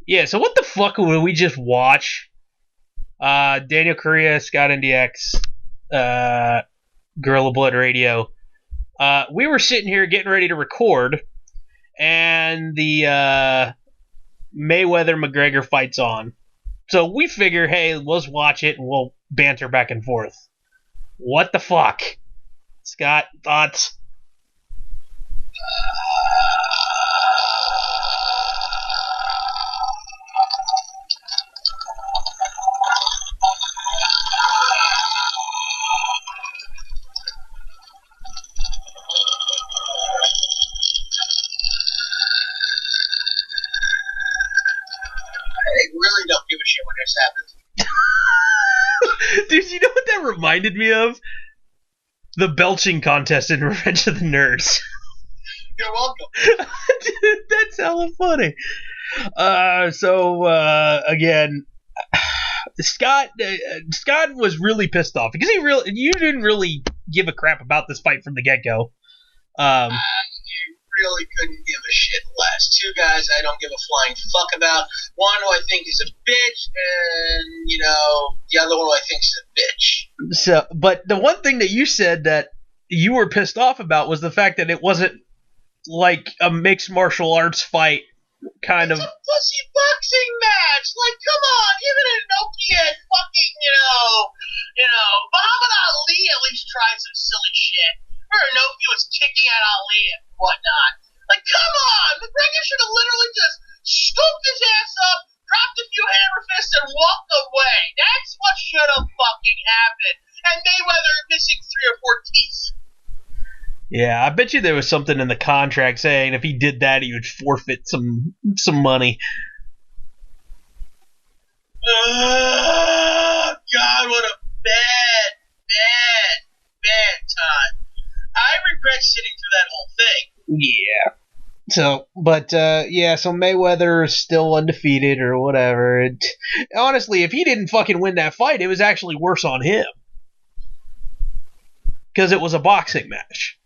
Yeah, so what the fuck would we just watch? Daniel Correa, Scott NDX, Gorilla Blood Radio. We were sitting here getting ready to record, and the Mayweather McGregor fight's on. So we figure, hey, let's watch it and we'll banter back and forth. What the fuck? Scott, thoughts? Really don't give a shit when this happens. Dude, you know what that reminded me of? The belching contest in Revenge of the Nerds. You're welcome. Dude, that's hella funny. Again, Scott was really pissed off because you didn't really give a crap about this fight from the get-go. You really couldn't give a shit less. Two guys I don't give a flying fuck about. One who I think is a bitch, and, the other one who I think is a bitch. So, but the one thing that you said that you were pissed off about was the fact that it wasn't like a mixed martial arts fight kind of. It's a pussy boxing match. Like, come on, even Inoki and fucking, Muhammad Ali at least tried some silly shit. Or Inoki was kicking at Ali and whatnot. Like, come on, McGregor should have literally just scooped his ass up, dropped a few hammer fists, and walked away. That's what should have fucking happened. And Mayweather missing 3 or 4 teeth. Yeah, I bet you there was something in the contract saying if he did that, he would forfeit some money. Oh, God, what a bad time. I regret sitting through that whole thing. Yeah. So Mayweather is still undefeated or whatever. Honestly, if he didn't fucking win that fight, it was actually worse on him. Because it was a boxing match.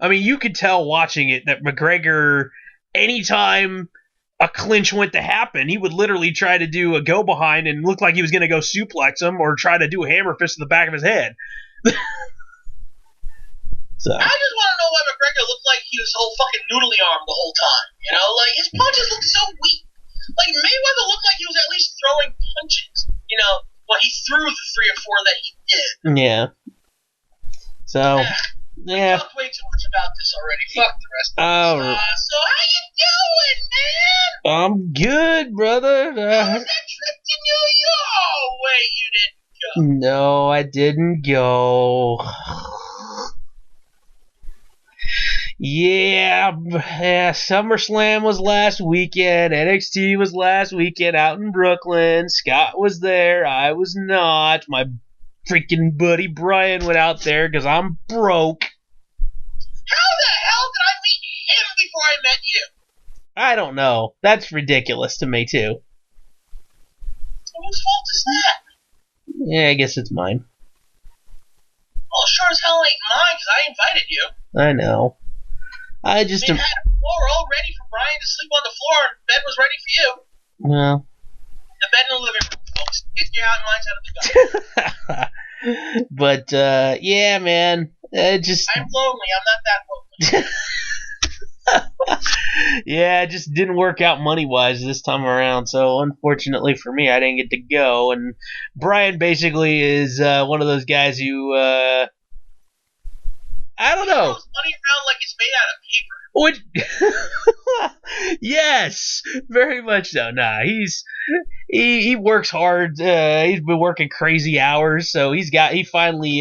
I mean, you could tell watching it that McGregor, anytime a clinch went to happen, he would literally try to do a go behind and look like he was going to go suplex him or try to do a hammer fist to the back of his head. So. I just want to know why McGregor looked like he was whole fucking noodly arm the whole time. Like his punches looked so weak. Like Mayweather looked like he was at least throwing punches. Well, he threw the 3 or 4 that he did. Yeah. So. Yeah. I've talked way too much about this already. Fuck the rest of this. So how you doing, man? I'm good, brother. How was that trip to New York? Oh, wait, you didn't go. No, I didn't go. Yeah, SummerSlam was last weekend. NXT was last weekend out in Brooklyn. Scott was there. I was not. My freaking buddy Brian went out there because I'm broke. How the hell did I meet him before I met you? I don't know. That's ridiculous to me, too. So whose fault is that? Yeah, I guess it's mine. Well, sure as hell ain't mine because I invited you. I know. I just... We had a floor all ready for Brian to sleep on the floor, and bed was ready for you. Well... The bed in the living room, folks. Get your out and mine's out of the gun. But, yeah, man. Just... I'm lonely. I'm not that lonely. Yeah, it just didn't work out money-wise this time around, so unfortunately for me, I didn't get to go. And Brian basically is one of those guys who... I don't know. Throws money around like it's made out of paper. Yes, very much so. Nah, he works hard. He's been working crazy hours, so he finally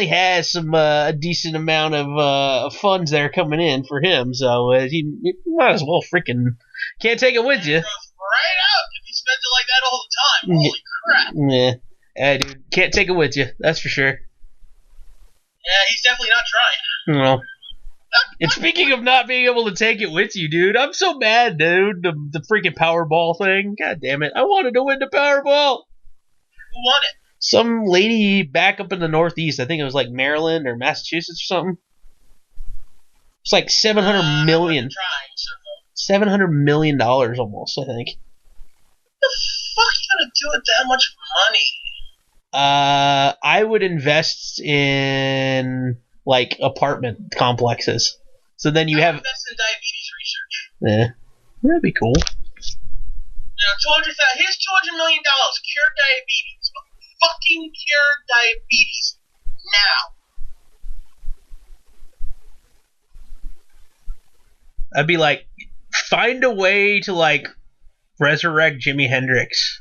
has some a decent amount of funds there coming in for him. So he might as well freaking can't take it with you. It goes right out if he spends it like that all the time. Holy crap! Yeah, dude, can't take it with you. That's for sure. Yeah, he's definitely not trying. Well. And speaking of not being able to take it with you, dude, I'm so mad, dude. The freaking Powerball thing. God damn it. I wanted to win the Powerball. Who won it? Some lady back up in the Northeast. I think it was like Maryland or Massachusetts or something. It's like 700 million. $700 million almost, I think. The fuck you gonna do with that much money? I would invest in like apartment complexes. So then you have invest in diabetes research. Yeah, that'd be cool. Here's $200 million. Cure diabetes. Fucking cure diabetes now. I'd be like, find a way to like resurrect Jimi Hendrix,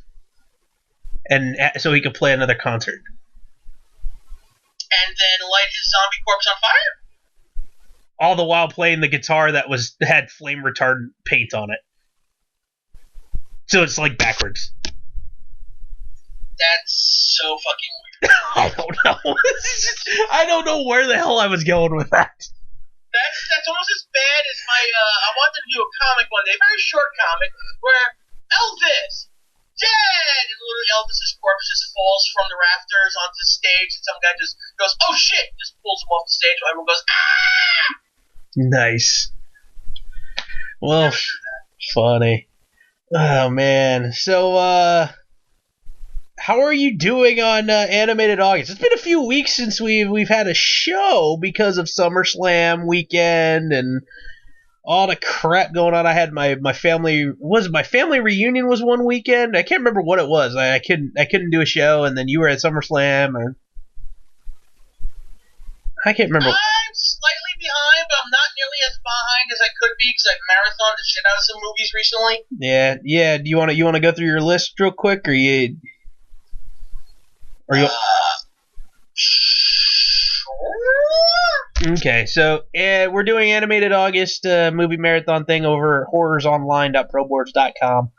and so he could play another concert, and then light his zombie corpse on fire. All the while playing the guitar that had flame retardant paint on it. So it's like backwards. That's so fucking weird. I don't know. I don't know where the hell I was going with that. That's almost as bad as my. I wanted to do a comic one day, very short comic, where Elvis dead, and literally Elvis's corpse just falls from the rafters onto the stage, and some guy just goes, "Oh shit!" just pulls him off the stage, while everyone goes, "Ah!" Nice. Well, funny. Oh man. So, how are you doing on Animated August? It's been a few weeks since we've had a show because of SummerSlam weekend and all the crap going on. I had my family reunion was one weekend. I can't remember what it was. I couldn't do a show, and then you were at SummerSlam, and I can't remember. I'm slightly behind, but I'm not nearly as behind as I could be because I've marathoned the shit out of some movies recently. Yeah. Do you want to go through your list real quick, or you? Sure. Okay, so we're doing Animated August movie marathon thing over at horrorsonline.proboards.com.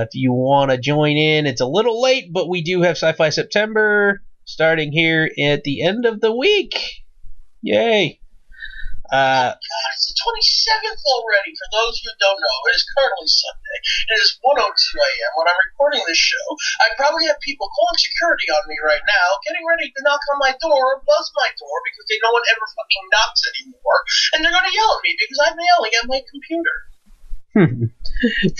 If you want to join in, it's a little late, but we do have Sci-Fi September starting here at the end of the week. Yay! Oh God, it's the 27th already. For those who don't know, it is currently Sunday. It is 1:02 a.m. when I'm recording this show. I probably have people calling security on me right now, getting ready to knock on my door or buzz my door because no one ever fucking knocks anymore, and they're going to yell at me because I'm yelling at my computer.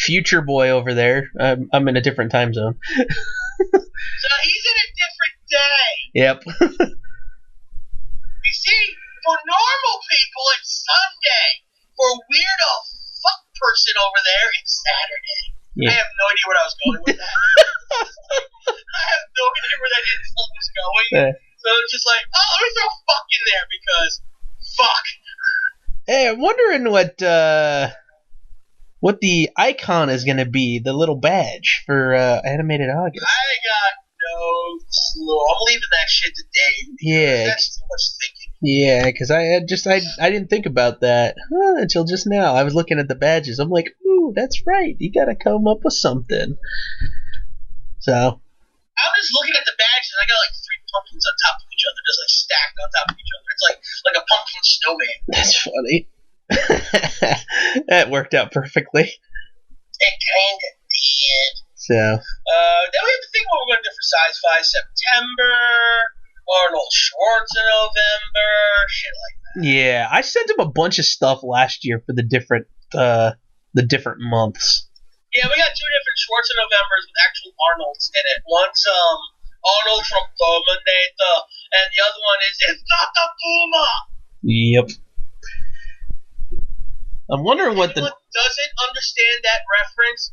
Future boy over there. I'm in a different time zone. So he's in a different day. Yep. You see, for normal people, it's Sunday. For weirdo fuck person over there, it's Saturday. Yeah. I have no idea where I was going with that. I have no idea where that insult was going. So it's just like, oh, let me throw fuck in there because fuck. Hey, I'm wondering what the icon is going to be, the little badge for Animated August. I got no clue. I'm leaving that shit to Dave. Yeah. That's too much thinking. Yeah, because I didn't think about that until just now. I was looking at the badges. I'm like, ooh, that's right. You got to come up with something. So. I'm just looking at the badges, and I got like 3 pumpkins on top of each other, just like stacked on top of each other. It's like a pumpkin snowman. That's funny. That worked out perfectly. It kind of did. So. Then we have to think what we're going to do for Sci-Fi September, Arnold Schwartz in November, shit like that. Yeah, I sent him a bunch of stuff last year for the different months. Yeah, we got 2 different Schwartz in Novembers with actual Arnolds in it. One's Arnold from Terminator, and the other one is It's Not the Puma. Yep. I'm wondering what Anyone doesn't understand that reference,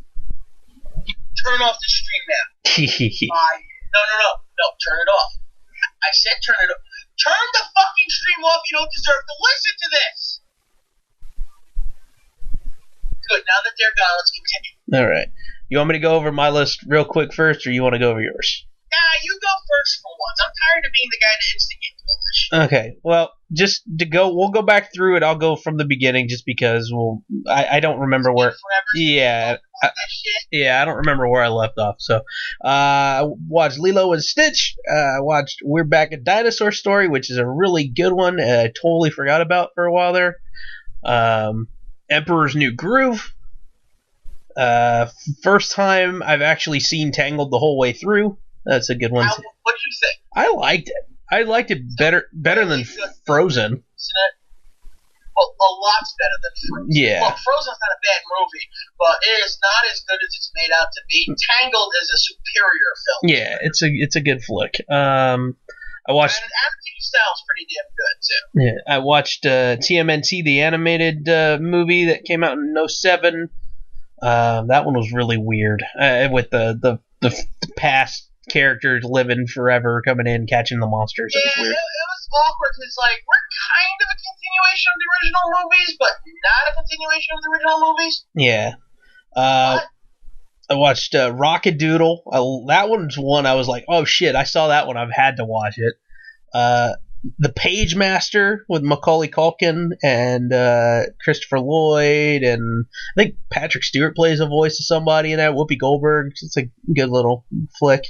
turn off the stream now. No, turn it off. I said turn it off. Turn the fucking stream off. You don't deserve to listen to this. Good. Now that they're gone, let's continue. All right. You want me to go over my list real quick first, or you want to go over yours? Nah, you go first for once. I'm tired of being the guy that instigates all this shit. Okay. Well, just to go, we'll go back through it. I'll go from the beginning, just because I don't remember where. Yeah. I don't remember where I left off. So, I watched Lilo and Stitch. I watched We're Back at Dinosaur Story, which is a really good one. I totally forgot about for a while there. Emperor's New Groove. First time I've actually seen Tangled the whole way through. That's a good one. What do you think? I liked it. I liked it better than Frozen. well, a lot's better than Frozen. Yeah. Look, Frozen's not a bad movie, but it is not as good as it's made out to be. Tangled is a superior film. Yeah, it's a good flick. I watched. And acting style's pretty damn good too. Yeah, I watched TMNT, the animated movie that came out in '07. That one was really weird, with the past characters living forever, coming in, catching the monsters. Yeah, it was weird. it was awkward because like we're kind of a continuation of the original movies, but not a continuation of the original movies. Yeah. What? I watched Rockadoodle. That one's one I was like, oh shit, I saw that one. I've had to watch it. The Page Master with Macaulay Culkin and Christopher Lloyd, and I think Patrick Stewart plays a voice of somebody in that. Whoopi Goldberg. It's a good little flick.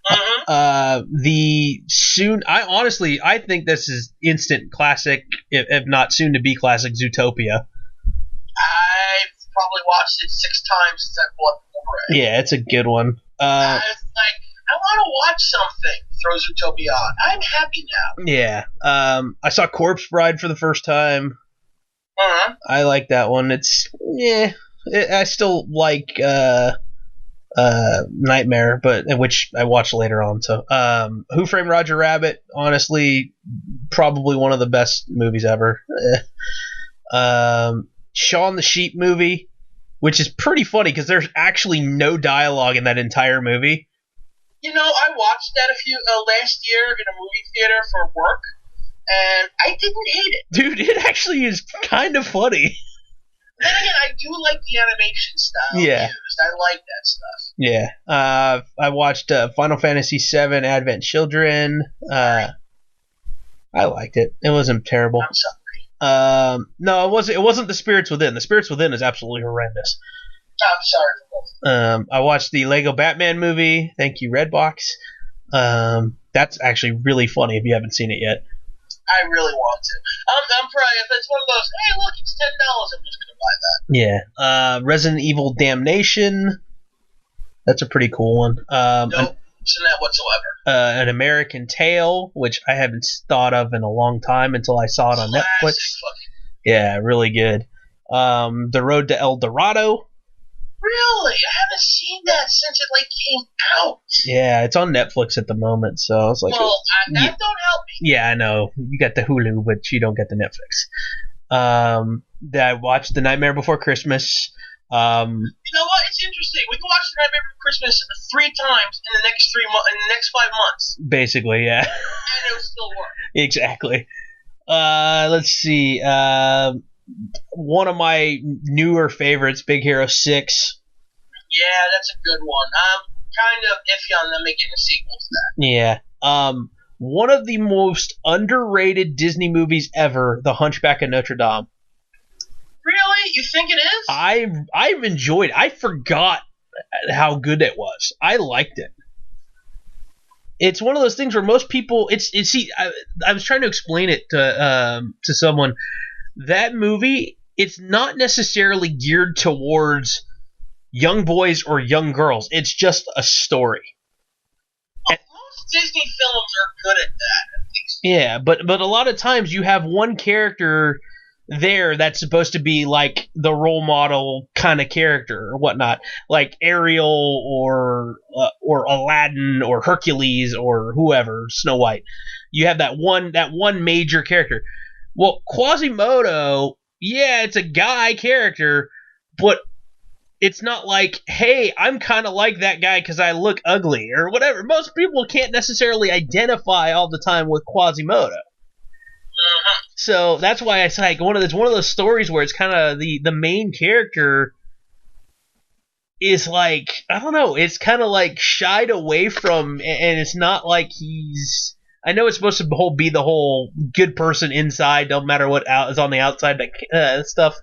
I think this is instant classic, if not soon to be classic, Zootopia. I've probably watched it 6 times since I bought the Blu-ray. Yeah, it's a good one. It's like, I want to watch something. Throw Zootopia on. I'm happy now. Yeah. I saw Corpse Bride for the first time. I like that one. I still like Nightmare, which I watched later on. So, Who Framed Roger Rabbit? Honestly, probably one of the best movies ever. Shaun the Sheep movie, which is pretty funny because there's actually no dialogue in that entire movie. You know, I watched that last year in a movie theater for work, and I didn't hate it. Dude, it actually is kind of funny. Then again, I do like the animation style used. I like that stuff. Yeah. I watched Final Fantasy VII Advent Children. I liked it. It wasn't terrible. I'm sorry. No, it wasn't The Spirits Within. The Spirits Within is absolutely horrendous. I'm sorry for both. I watched the Lego Batman movie. Thank you, Redbox. That's actually really funny if you haven't seen it yet. I really want to. I'm probably, if it's one of those, hey, look, it's $10, I'm just going to buy that. Yeah. Resident Evil Damnation. That's a pretty cool one. No, it's not whatsoever. An American Tale, which I haven't thought of in a long time until I saw it on Netflix. Yeah, really good. The Road to El Dorado. Really? I haven't seen that since it came out. Yeah, it's on Netflix at the moment, so I was like, well, that don't help me. Yeah, I know. You got the Hulu, but you don't get the Netflix. I watched The Nightmare Before Christmas. You know what? It's interesting. We can watch The Nightmare Before Christmas 3 times in the next 5 months. Basically, yeah. And it will still work. Exactly. Let's see. One of my newer favorites, Big Hero 6. Yeah, that's a good one. I'm kind of iffy on them making a sequel to that. Yeah. One of the most underrated Disney movies ever, The Hunchback of Notre Dame. Really? You think it is? I've enjoyed it. I forgot how good it was. I liked it. It's one of those things where most people I was trying to explain it to someone. That movie, it's not necessarily geared towards young boys or young girls. It's just a story. Most Disney films are good at that, at least. Yeah, but a lot of times you have one character there that's supposed to be like the role model kind of character or whatnot, like Ariel or Aladdin or Hercules or whoever, Snow White. You have that one major character. Well, Quasimodo, yeah, it's a guy character, but it's not like, hey, I'm kind of like that guy because I look ugly or whatever. Most people can't necessarily identify all the time with Quasimodo. Uh-huh. So that's why it's like one of those stories where it's kind of the main character is like, I don't know, it's kind of like shied away from, and it's not like he's. I know it's supposed to be the whole good person inside, don't matter what is on the outside, stuff.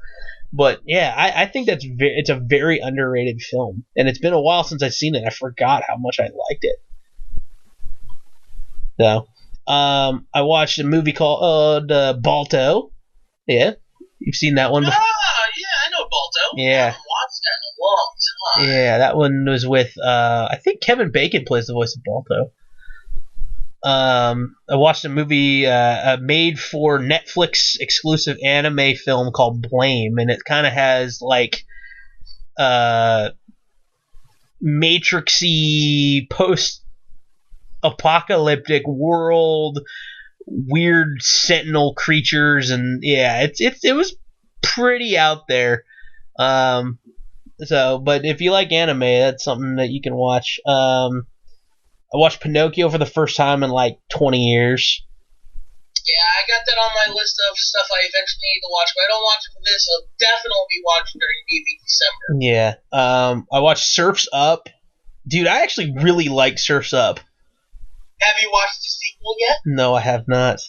But yeah, I think it's a very underrated film, and it's been a while since I've seen it. I forgot how much I liked it. So, I watched a movie called Balto. Yeah, you've seen that one before. Ah, yeah, I know Balto. Yeah. I haven't watched that in a long time. Yeah, that one was with I think Kevin Bacon plays the voice of Balto. I watched a movie, a made for Netflix exclusive anime film called Blame, and it kind of has like Matrixy post apocalyptic world, weird sentinel creatures, and yeah, it was pretty out there. But if you like anime, that's something that you can watch. I watched Pinocchio for the first time in like 20 years. Yeah, I got that on my list of stuff I eventually need to watch, but I don't watch it for this. I'll definitely be watching during maybe December. Yeah. I watched Surf's Up. Dude, I actually really like Surf's Up. Have you watched the sequel yet? No, I have not.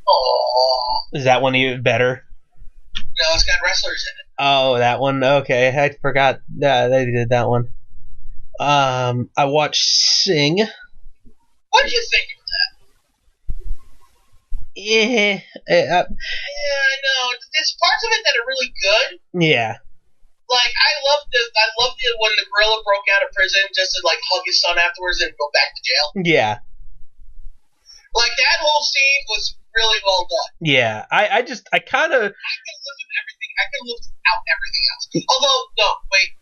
Oh. Is that one even better? No, it's got wrestlers in it. Oh, that one. Okay, I forgot. Yeah, they did that one. I watched Sing. What did you think of that? Yeah. Yeah, I know. There's parts of it that are really good. Yeah. Like I loved it when the gorilla broke out of prison just to like hug his son afterwards and go back to jail. Yeah. Like that whole scene was really well done. Yeah. I kind of. I can live with everything. I can live without everything else. Although, no, wait.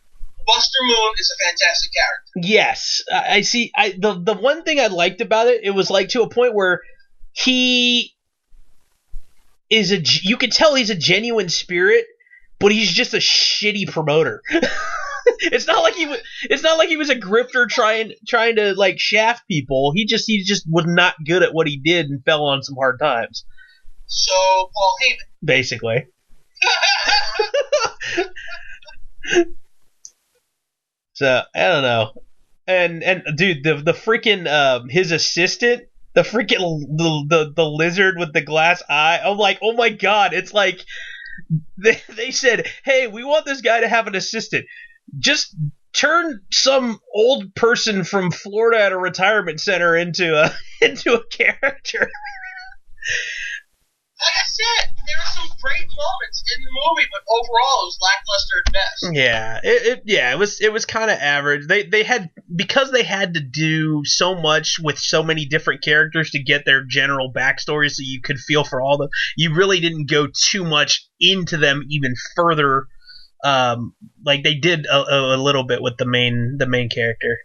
Buster Moon is a fantastic character. Yes, I see. The one thing I liked about it, it was like to a point where he is you could tell he's a genuine spirit, but he's just a shitty promoter. It's not like he was a grifter trying to like shaft people. He just was not good at what he did and fell on some hard times. So Paul Heyman, basically. So I don't know, and dude, the freaking his assistant, the freaking the lizard with the glass eye. I'm like, oh my god, it's like they said, hey, we want this guy to have an assistant. Just turn some old person from Florida at a retirement center into a character. Like I said, there were some great moments in the movie, but overall it was lackluster at best. Yeah, it was kind of average. They had, because they had to do so much with so many different characters to get their general backstory, so you could feel for all of them. You really didn't go too much into them even further. Like they did a little bit with the main character.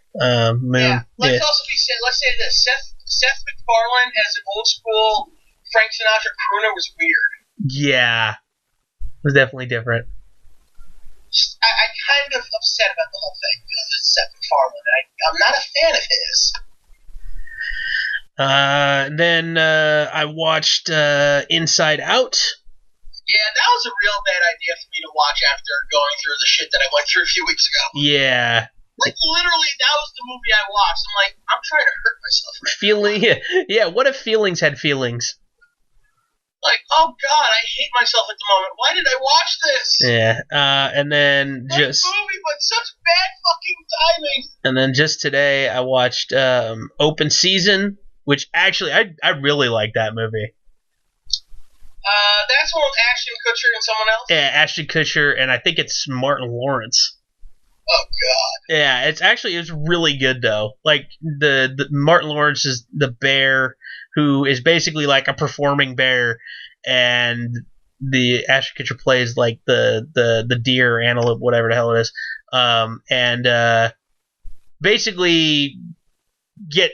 Moon. Yeah. Also be said. Let's say this: Seth MacFarlane as an old school Frank Sinatra crooner was weird. Yeah, it was definitely different. I kind of upset about the whole thing because it's Seth MacFarlane. I'm not a fan of his. Then I watched Inside Out. Yeah, that was a real bad idea for me to watch after going through the shit that I went through a few weeks ago. Yeah. Like, literally, that was the movie I watched. I'm like, I'm trying to hurt myself right now. Yeah, what if feelings had feelings? Like, oh god, I hate myself at the moment. Why did I watch this? Yeah, and then What movie, but such bad fucking timing. And then just today, I watched Open Season, which actually, I really like that movie. That's one with Ashton Kutcher and someone else? Yeah, Ashton Kutcher, and I think it's Martin Lawrence. Oh god. Yeah, it's really good though. Like the Martin Lawrence is the bear who is basically like a performing bear, and the Ashton Kutcher plays like the deer, antelope, whatever the hell it is, and basically get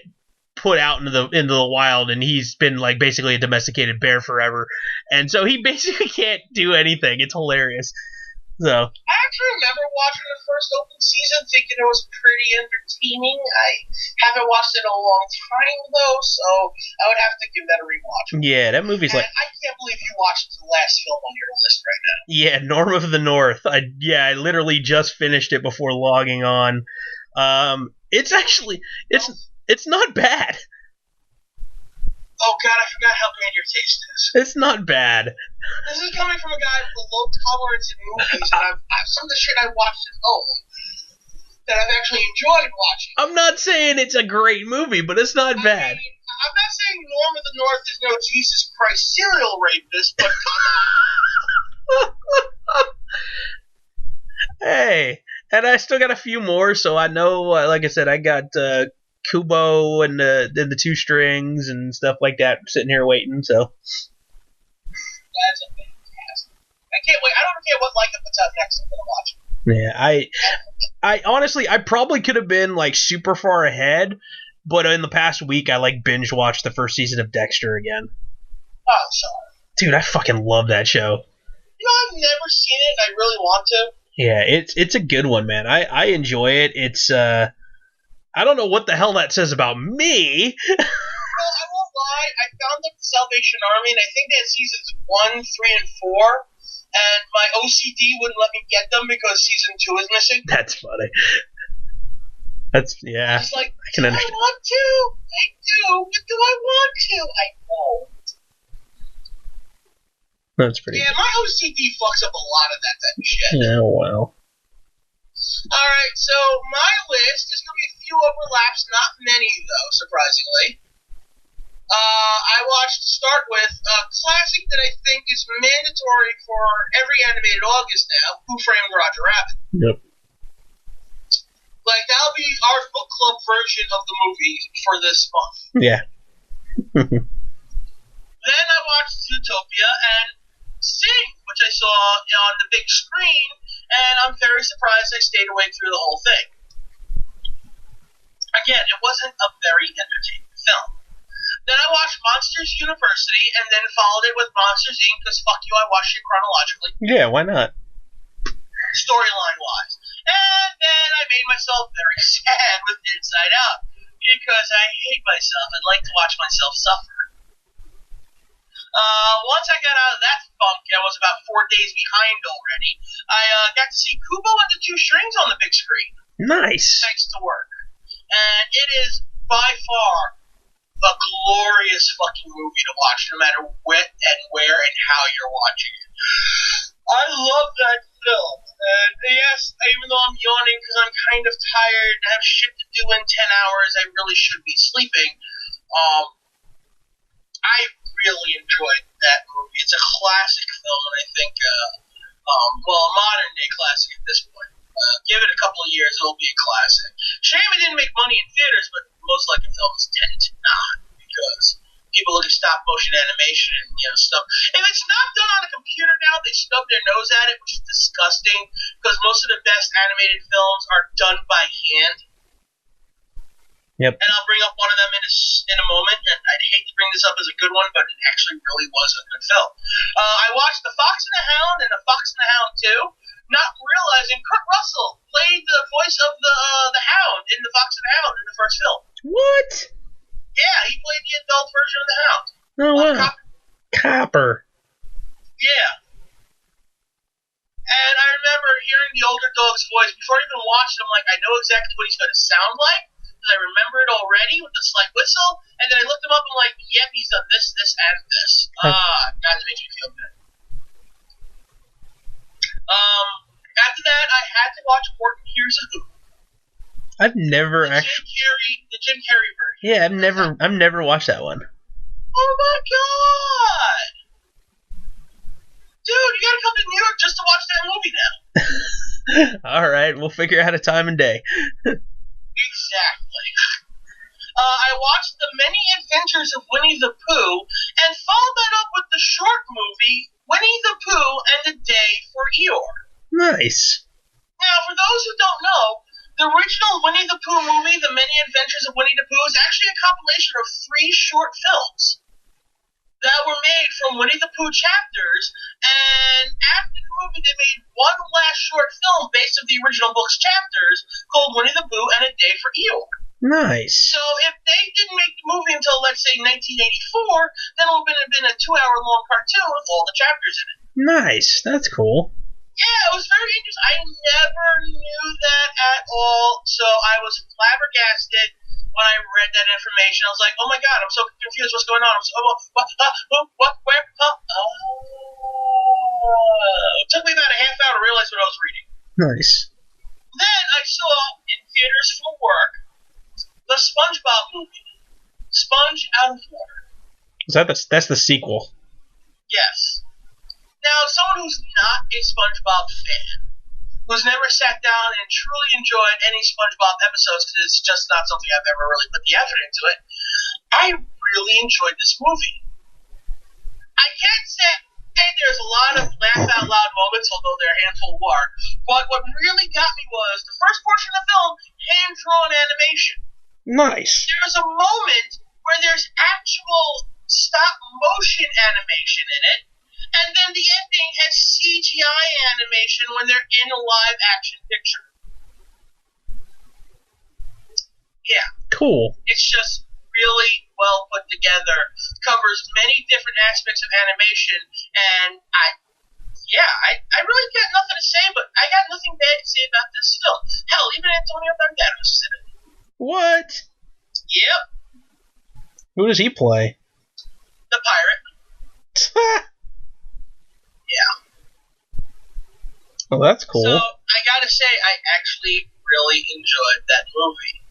put out into the wild, and he's been like basically a domesticated bear forever, and so he basically can't do anything. It's hilarious. So I actually remember watching the first Open Season, thinking it was pretty entertaining. I haven't watched it in a long time though, so I would have to give that a rewatch. Yeah, that movie's like, I can't believe you watched the last film on your list right now. Yeah, Norm of the North. I literally just finished it before logging on. It's actually it's not bad. Oh god, I forgot how bad your taste is. It's not bad. This is coming from a guy with a low tolerance in movies, and I've some of the shit I watched at home that I've actually enjoyed watching. I'm not saying it's a great movie, but it's not bad. Mean, I'm not saying Norm of the North is no Jesus Christ serial rapist, but come on. Hey, and I still got a few more, so I know, like I said, I got Kubo and the two strings and stuff like that, sitting here waiting. So That's a fantastic. I can't wait. I don't care what Leica puts out next. I'm gonna watch it. yeah, I honestly, I probably could have been like super far ahead, but in the past week, I like binge watched the first season of Dexter again. Oh, sorry. Dude, I fucking love that show. You know, I've never seen it, and I really want to. Yeah, it's a good one, man. I enjoy it. It's I don't know what the hell that says about me. Well, I won't lie. I found up the Salvation Army, and I think they had seasons 1, 3, and 4. And my OCD wouldn't let me get them because season 2 is missing. That's funny. That's yeah. It's like, I can understand. I want to. I do, but do I want to? I won't. That's pretty. Yeah, my OCD fucks up a lot of that type of shit. Yeah, wow. Alright, so my list is going to be a few overlaps, not many though, surprisingly. I watched, to start with, a classic that I think is mandatory for every animated August now, Who Framed Roger Rabbit. Yep. Like, that'll be our book club version of the movie for this month. Yeah. Then I watched Zootopia and Sing, which I saw on the big screen, and I'm very surprised I stayed awake through the whole thing. Again, it wasn't a very entertaining film. Then I watched Monsters University, and then followed it with Monsters Inc., because fuck you, I watched it chronologically, Yeah, why not? storyline-wise. And then I made myself very sad with Inside Out, because I hate myself. I'd like to watch myself suffer. Once I got out of that funk, I was about 4 days behind already, I got to see Kubo and the Two Strings on the big screen, Nice. thanks to work. And it is by far a glorious fucking movie to watch, no matter when and where and how you're watching it. I love that film. And yes, even though I'm yawning because I'm kind of tired and have shit to do in 10 hours, I really should be sleeping. I really enjoyed that movie. It's a classic film, and I think, well, a modern day classic at this point. Give it a couple of years, it'll be a classic. Shame it didn't make money in theaters, but most likely films tend to not, because people look at stop motion animation and stuff. If it's not done on a computer now, they stub their nose at it, which is disgusting, because most of the best animated films are done by hand. Yep. And I'll bring up one of them in a moment, and I'd hate to bring this up as a good one, but it actually really was a good film. I watched The Fox and the Hound and The Fox and the Hound 2, not realizing Kurt Russell played the voice of the Hound in The Fox and the Hound in the first film. What? Yeah, he played the adult version of the Hound. Oh, wow. Copper. Yeah. And I remember hearing the older dog's voice. Before I even watched it, I'm like, I know exactly what he's going to sound like, because I remember it already with the slight whistle. And then I looked him up and I'm like, yep, he's done this, this, and this. God, it makes me feel good. After that, I had to watch Horton Hears a Who. I've never The Jim Carrey version. Yeah, I've never watched that one. Oh my god! Dude, you gotta come to New York just to watch that movie now. All right, we'll figure out a time and day. Exactly. I watched The Many Adventures of Winnie the Pooh, and followed that up with the short movie Winnie the Pooh and the Day for Eeyore. Nice. Now, for those who don't know, the original Winnie the Pooh movie, The Many Adventures of Winnie the Pooh, is actually a compilation of 3 short films that were made from Winnie the Pooh chapters, and after the movie they made one last short film based on the original book's chapters called Winnie the Pooh and a Day for Eeyore. Nice. So if they didn't make the movie until, let's say, 1984, then it would have been a 2-hour-long cartoon with all the chapters in it. Nice. That's cool. Yeah, it was very interesting. I never knew that at all, so I was flabbergasted when I read that information. I was like, oh my god, I'm so confused. What's going on? I'm so, what, where, huh? It took me about a half hour to realize what I was reading. Nice. Then I saw, in theaters for work, the SpongeBob movie, Sponge Out of Water. Is that that's the sequel? Yes. Now, someone who's not a SpongeBob fan who's never sat down and truly enjoyed any SpongeBob episodes because it's just not something I've ever really put the effort into it, I really enjoyed this movie. I can't say there's a lot of laugh out loud moments, although there are a handful were, but what really got me was the first portion of the film, hand-drawn animation. Nice. There's a moment where there's actual stop-motion animation in it, and then the ending has CGI animation when they're in a live-action picture. Yeah. Cool. It's just really well put together. Covers many different aspects of animation, and I really got nothing to say, but I got nothing bad to say about this film. Hell, even Antonio Banderas was in it. What? Yep. Who does he play? The pirate. Yeah. Oh, that's cool. So, I gotta say, I actually really enjoyed that movie.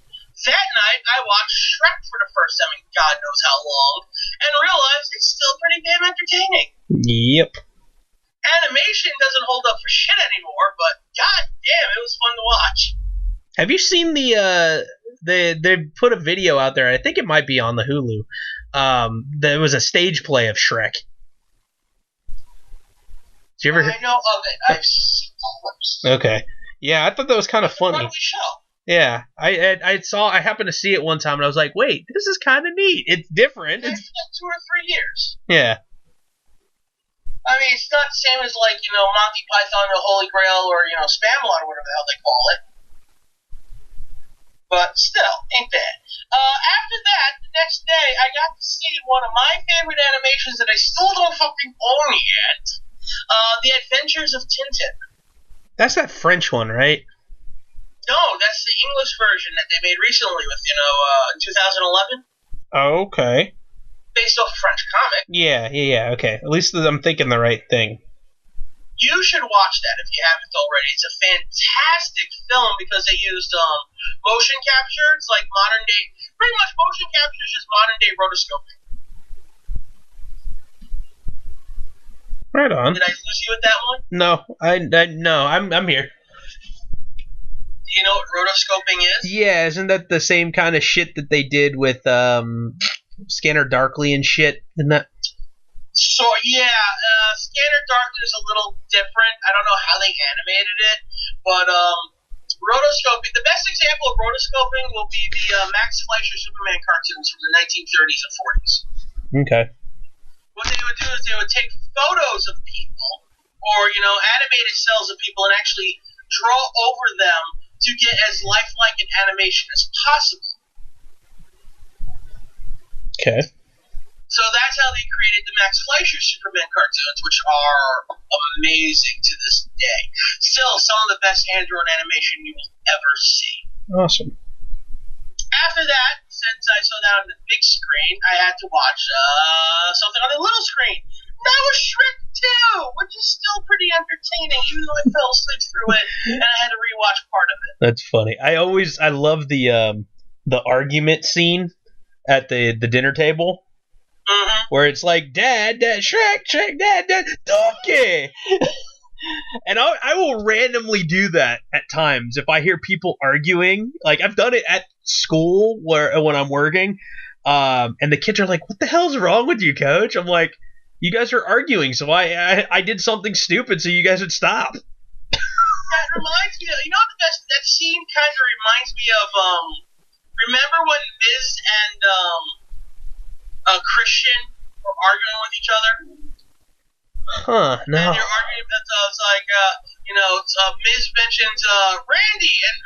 That night, I watched Shrek for the first time in God knows how long, and realized it's still pretty damn entertaining. Yep. Animation doesn't hold up for shit anymore, but god damn, it was fun to watch. Have you seen they put a video out there, I think it might be on the Hulu, there was a stage play of Shrek. Did you ever hear? I know of it. I've seen clips. Okay. Yeah, I thought that was kind of funny. Lovely show. Yeah, I happened to see it one time and I was like, wait, this is kind of neat. It's different. It's like 2 or 3 years. Yeah. I mean, it's not the same as like, Monty Python, the Holy Grail, or, Spamalot, or whatever the hell they call it. But still, ain't bad. After that, the next day, I got to see one of my favorite animations that I still don't fucking own yet. The Adventures of Tintin. That's that French one, right? No, that's the English version that they made recently with, 2011. Oh, okay. Based off a French comic. Yeah, okay. At least I'm thinking the right thing. You should watch that if you haven't already. It's a fantastic film because they used motion capture. It's like modern day, pretty much motion capture is just modern day rotoscoping. Right on. Did I lose you with that one? No, I'm here. Do you know what rotoscoping is? Yeah, isn't that the same kind of shit that they did with Scanner Darkly and shit? Isn't that? So yeah, Scanner Darkly is a little different. I don't know how they animated it, but rotoscoping. The best example of rotoscoping will be the Max Fleischer Superman cartoons from the 1930s and 40s. Okay. What they would do is they would take photos of people, or animated cells of people, and actually draw over them to get as lifelike an animation as possible. Okay. So that's how they created the Max Fleischer Superman cartoons, which are amazing to this day. Still, some of the best hand-drawn animation you will ever see. Awesome. After that, since I saw that on the big screen, I had to watch something on the little screen. That was Shrek 2, which is still pretty entertaining, even though I fell asleep through it, and I had to rewatch part of it. That's funny. I love the argument scene at the dinner table. Mm-hmm. Where it's like, Dad, Shrek, Dad, Donkey! And I will randomly do that at times if I hear people arguing. Like, I've done it at school when I'm working, and the kids are like, what the hell's wrong with you, Coach? I'm like, you guys are arguing, so I did something stupid so you guys would stop. That reminds me of, that scene kind of reminds me of, remember when Miz and, Christian were arguing with each other? Huh, no. And they're arguing about, it's like, Miz mentions, Randy, and,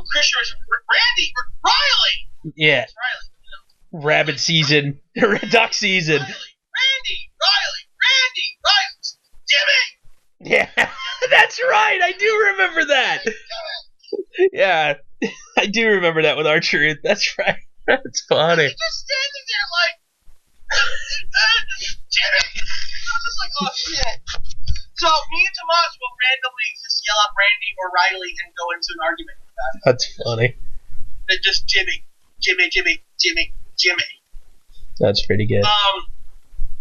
Christian was, Randy, Riley! Yeah. It's Riley, Rabbit season. Duck season. Randy, Jimmy! Yeah, that's right. I do remember that. Yeah, I do remember that with R-Truth. That's right. That's funny. He's just standing there like, Jimmy! I was just like, oh shit. So me and Tomas will randomly just yell out Randy or Riley and go into an argument about it. That's funny. They're just Jimmy. That's pretty good.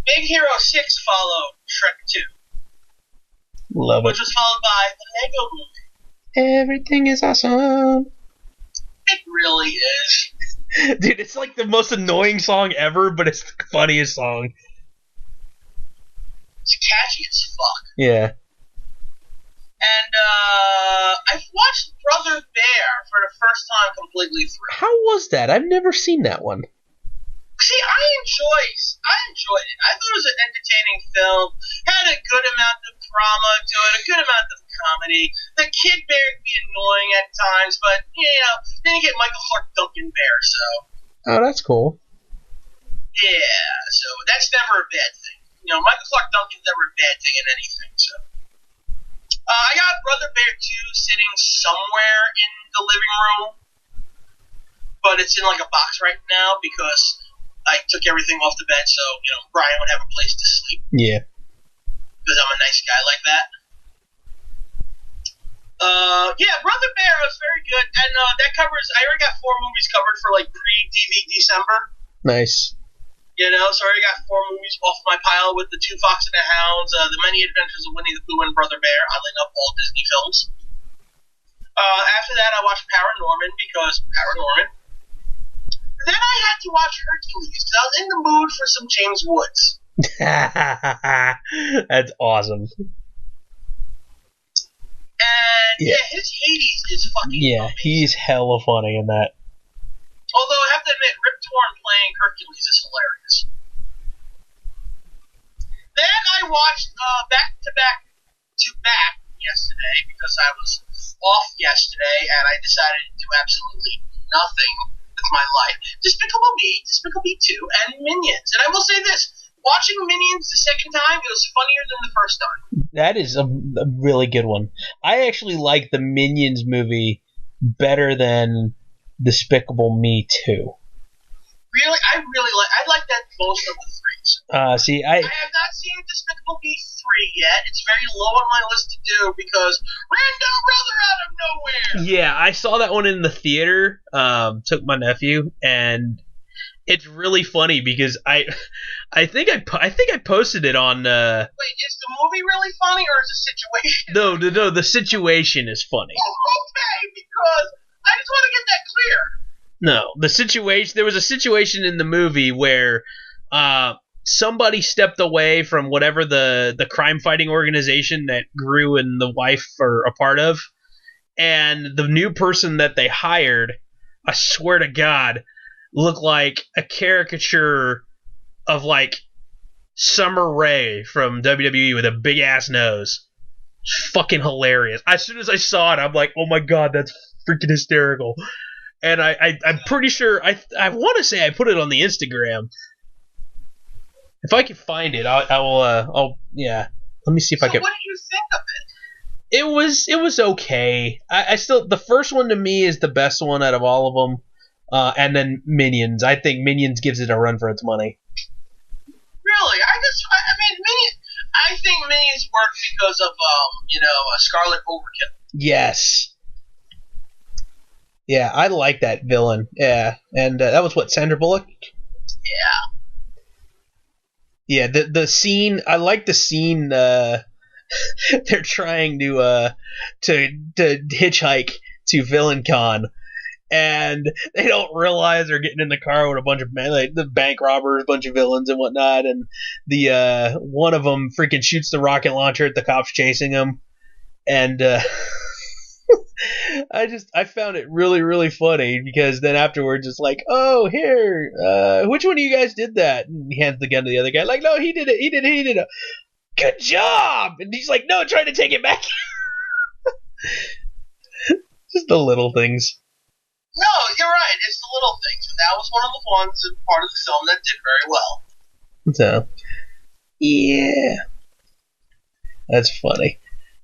Big Hero 6 followed Shrek 2. Love it. which was followed by the Lego Movie. Everything is awesome. It really is. Dude, it's like the most annoying song ever, but it's the funniest song. It's catchy as fuck. Yeah. And I've watched Brother Bear for the first time completely through. How was that? I've never seen that one. See, I enjoyed it. I thought it was an entertaining film. Had a good amount of drama to it, a good amount of comedy. The Kid Bear could be annoying at times, but then you get Michael Clark Duncan Bear, so Oh, that's cool. yeah, so that's never a bad thing. Michael Clark Duncan's never a bad thing in anything. So I got Brother Bear 2 sitting somewhere in the living room, but it's in like a box right now because I took everything off the bed, so Brian would have a place to sleep. Yeah. Because I'm a nice guy like that. Brother Bear was very good, and that covers. I already got 4 movies covered for like pre-DVD December. Nice. So I already got 4 movies off my pile with the 2 Fox and the Hounds, The Many Adventures of Winnie the Pooh, and Brother Bear. Oddly enough, all Disney films. After that, I watched Paranorman because Paranorman. Then I had to watch Hercules because I was in the mood for some James Woods. That's awesome. And his Hades is fucking amazing. He's hella funny in that. Although I have to admit, Rip Torn playing Hercules is hilarious. Then I watched back yesterday because I was off yesterday and I decided to do absolutely nothing with my life. Despicable Me, Despicable Me 2, and Minions. And I will say this, watching Minions the second time, it was funnier than the first time. That is a really good one. I actually like the Minions movie better than Despicable Me 2. Really? I like that most of the 3s. I have not seen Despicable Me 3 yet. It's very low on my list to do because random brother out of nowhere. Yeah, I saw that one in the theater. Took my nephew, and it's really funny because I think I posted it on. Wait, is the movie really funny or is the situation? No, the situation is funny. Oh, okay, because I just want to get that clear. No, the situation. There was a situation in the movie where somebody stepped away from whatever the crime fighting organization that Gru and the wife are a part of, and the new person that they hired, I swear to God, looked like a caricature of like Summer Rae from WWE with a big ass nose. It's fucking hilarious. As soon as I saw it, I'm like, oh my God, that's freaking hysterical. And I'm pretty sure I want to say I put it on the Instagram. If I can find it, I'll let me see if I can. What did you think of it? It was okay. I still, the first one to me is the best one out of all of them. And then Minions. I think Minions gives it a run for its money. Really? I think Minions work because of Scarlet Overkill. Yes. Yeah, I like that villain. Yeah, and that was what, Sandra Bullock? Yeah. Yeah, the scene. I like the scene. They're trying to hitchhike to VillainCon, and they don't realize they're getting in the car with a bunch of the bank robbers, a bunch of villains and whatnot, and the one of them freaking shoots the rocket launcher at the cops chasing him, and I found it really, really funny because then afterwards it's like, oh, here, which one of you guys did that? And he hands the gun to the other guy, like, no, he did it. Good job! And he's like, no, trying to take it back. Just the little things. No, you're right. It's the little things. And that was one of the ones, part of the film that did very well. So, yeah. That's funny.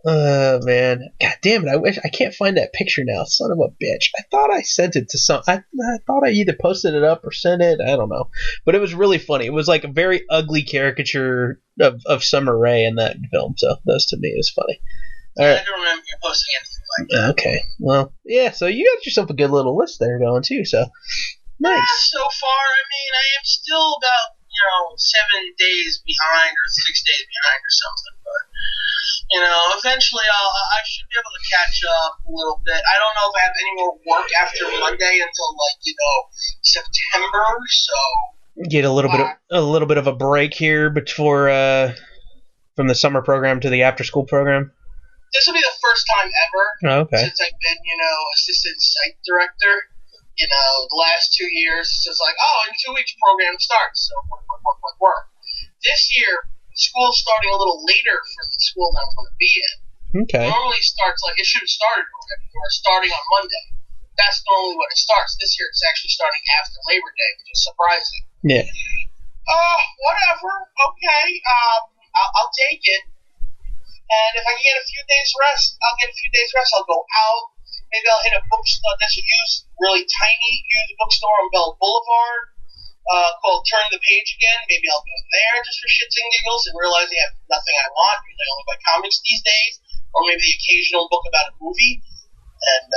Man. God damn it. I can't find that picture now. Son of a bitch. I thought I sent it to I thought I either posted it up or sent it. I don't know. But it was really funny. It was like a very ugly caricature of Summer Rae in that film. So, those to me was funny. All right. I don't remember you posting anything like that. Okay. Well, yeah, so you got yourself a good little list there going, too. So, nice. So far, I am still about, 7 days behind or 6 days behind or something. You know, eventually I should be able to catch up a little bit. I don't know if I have any more work after Monday until September. So Get a little bit of a break here before from the summer program to the after school program. This will be the first time ever since I've been, assistant site director. The last 2 years, it's just like, in 2 weeks program starts. So work. This year, school's starting a little later for the school that I'm going to be in. Okay. Normally starts it should have started already. We're starting on Monday. That's normally when it starts. This year, it's actually starting after Labor Day, which is surprising. Yeah. Whatever. Okay. I'll take it. And if I can get a few days rest, I'll get a few days rest. I'll go out. Maybe I'll hit a bookstore. There's a really tiny used bookstore on Bell Boulevard called Turn the Page Again. Maybe I'll go there just for shits and giggles and realize they have nothing I want because I only buy comics these days. Or maybe the occasional book about a movie. And,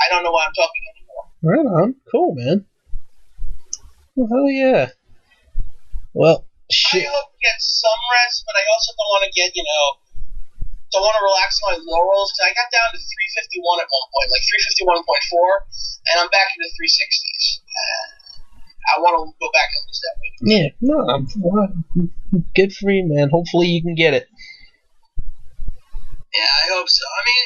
I don't know why I'm talking anymore. Right on. Cool, man. Well, hell yeah. Well, shit. I hope to get some rest, but I also don't want to get, don't want to relax my laurels. Cause I got down to 351 at one point, like 351.4, and I'm back into 360s. I want to go back and lose that weight. Yeah, no, good for you, man. Hopefully you can get it. Yeah, I hope so. I mean,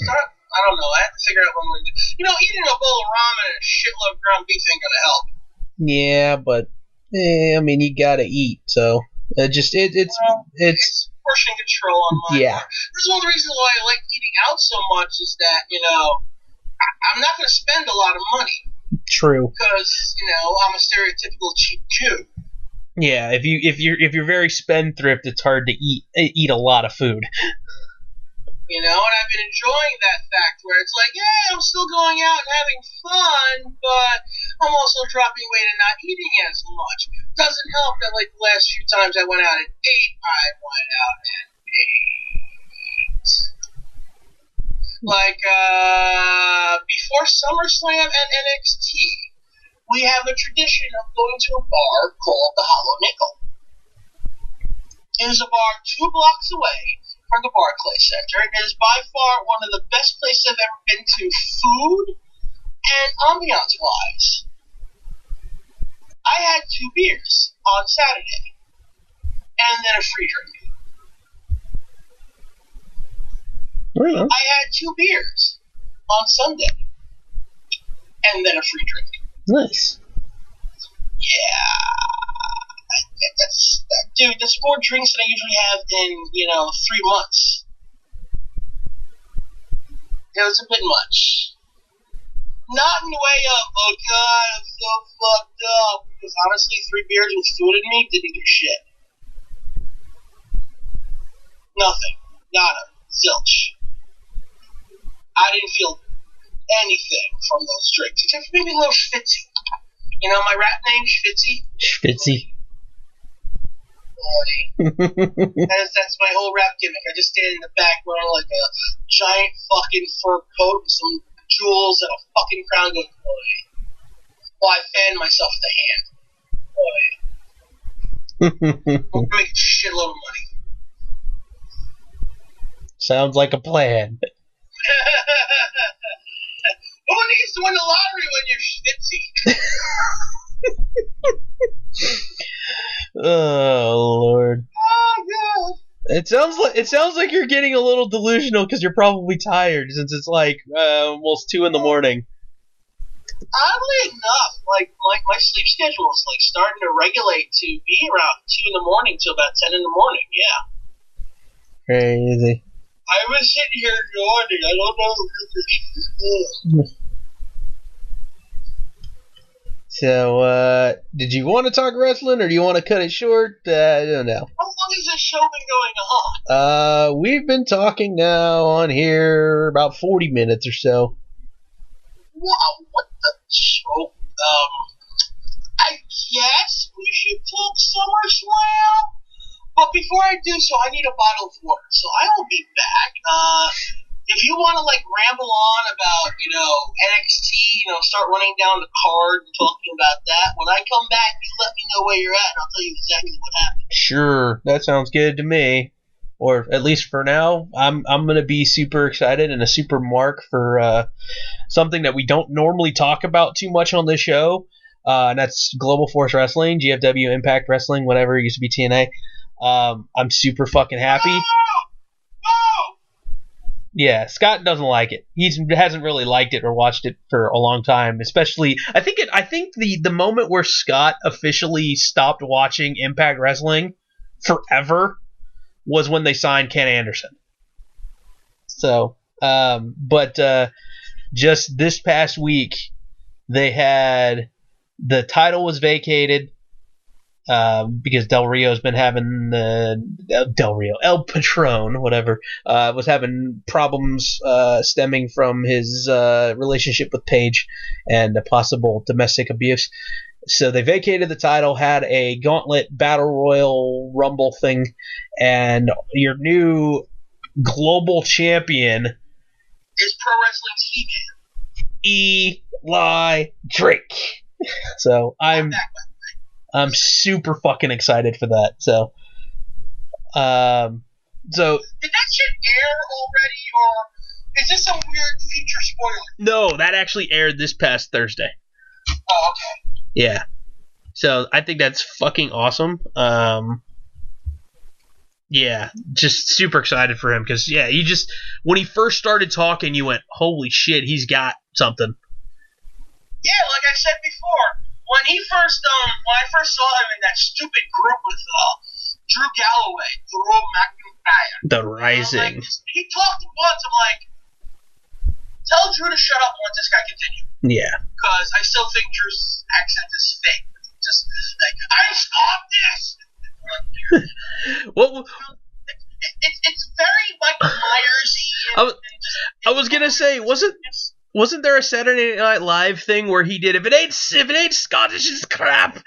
I don't know. I have to figure out what I'm going to do. Eating a bowl of ramen and a shitload of ground beef ain't going to help. Yeah, but I mean, you gotta eat, so it's portion control on my yeah. part. This is one of the reasons why I like eating out so much is that I'm not going to spend a lot of money. True. Because I'm a stereotypical cheap Jew. Yeah, if you're very spendthrift, it's hard to eat a lot of food. And I've been enjoying that fact where it's like, yeah, I'm still going out and having fun, but I'm also dropping weight and not eating as much. Doesn't help that, the last few times I went out and ate, before SummerSlam and NXT, we have a tradition of going to a bar called the Hollow Nickel. It is a bar 2 blocks away from the Barclays Center. It is by far one of the best places I've ever been to, food and ambiance-wise. I had 2 beers on Saturday, and then a free drink. Really? I had 2 beers on Sunday, and then a free drink. Nice. Yeah. That's 4 drinks that I usually have in, 3 months. It was a bit much. Not in the way of, oh god, I'm so fucked up. Because honestly, 3 beers with food in me didn't do shit. Nothing. Nada. Zilch. I didn't feel anything from those drinks, except for maybe a little schwitzy. My rap name, Schwitzy? Schwitzy. That's my whole rap gimmick. I just stand in the back wearing a giant fucking fur coat and some jewels and a fucking crown going, boy. While I fan myself with a hand. Boy. I'm gonna make a shitload of money. Sounds like a plan. Who needs to win the lottery when you're schwitzy? Oh Lord. Oh god. It sounds like you're getting a little delusional because you're probably tired since it's almost 2 in the morning. Oddly enough, my sleep schedule is starting to regulate to be around 2 in the morning to about 10 in the morning. Yeah. Crazy. I was sitting here yawning. I don't know if you could. So, did you want to talk wrestling, or do you want to cut it short? I don't know. How long has this show been going on? We've been talking now on here about 40 minutes or so. Wow, what the show? I guess we should talk SummerSlam. But before I do so, I need a bottle of water. So I will be back. if you want to like ramble on about NXT, start running down the card and talking about that. When I come back, you let me know where you're at, and I'll tell you exactly what happened. Sure, that sounds good to me. Or at least for now, I'm gonna be super excited and a super mark for something that we don't normally talk about too much on this show, and that's Global Force Wrestling, GFW, Impact Wrestling, whatever it used to be, TNA. I'm super fucking happy. Whoa! Yeah, Scott doesn't like it. He hasn't really liked it or watched it for a long time. Especially, I think the moment where Scott officially stopped watching Impact Wrestling forever was when they signed Ken Anderson. So, but just this past week, they had the title was vacated because Del Rio's been having El Patron, whatever, was having problems stemming from his relationship with Paige and a possible domestic abuse. So they vacated the title, had a gauntlet battle royal rumble thing, and your new global champion is Pro Wrestling's He-Man. Eli Drake. So I'm super fucking excited for that. So did that shit air already, or is this some weird future spoiler? No, that actually aired this past Thursday. Oh, okay. Yeah. So I think that's fucking awesome. Yeah, just super excited for him because when he first started talking, you went, "Holy shit, he's got something." Yeah, like I said before, when I first saw him in that stupid group with Drew Galloway, Drew McIntyre, The Rising. He talked once. I'm like, tell Drew to shut up and let this guy continue. Yeah. Because I still think Drew's accent is fake. Just like, I stop this. Well, it's very Michael Myers-y. I was gonna say, wasn't there a Saturday Night Live thing where he did if it ain't Scottish, it's crap.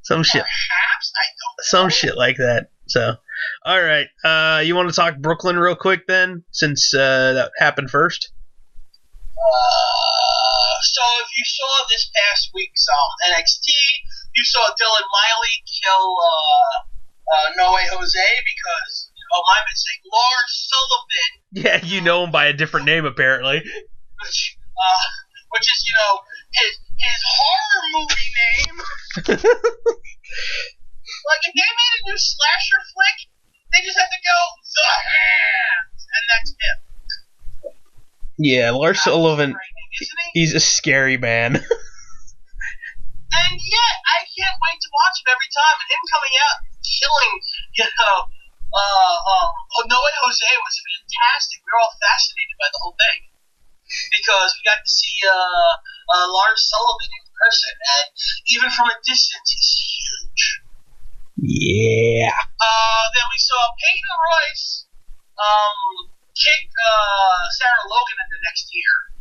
Some shit. Perhaps I don't know. Some shit like that. So, all right. You want to talk Brooklyn real quick then, since that happened first? So if you saw this past week's NXT, you saw Dylan Miley kill No Way Jose because my mistake, Lars Sullivan. Yeah, you know him by a different name apparently. Which is his horror movie name. Like if they made a new slasher flick, they just have to go The Hands, and that's him. Yeah, Lars Sullivan. He's a scary man. And yet, I can't wait to watch him every time. And him coming out and killing, No Way Jose was fantastic. We were all fascinated by the whole thing. Because we got to see Lars Sullivan in person. And even from a distance, he's huge. Yeah. Then we saw Peyton Royce kick Sarah Logan in the next year.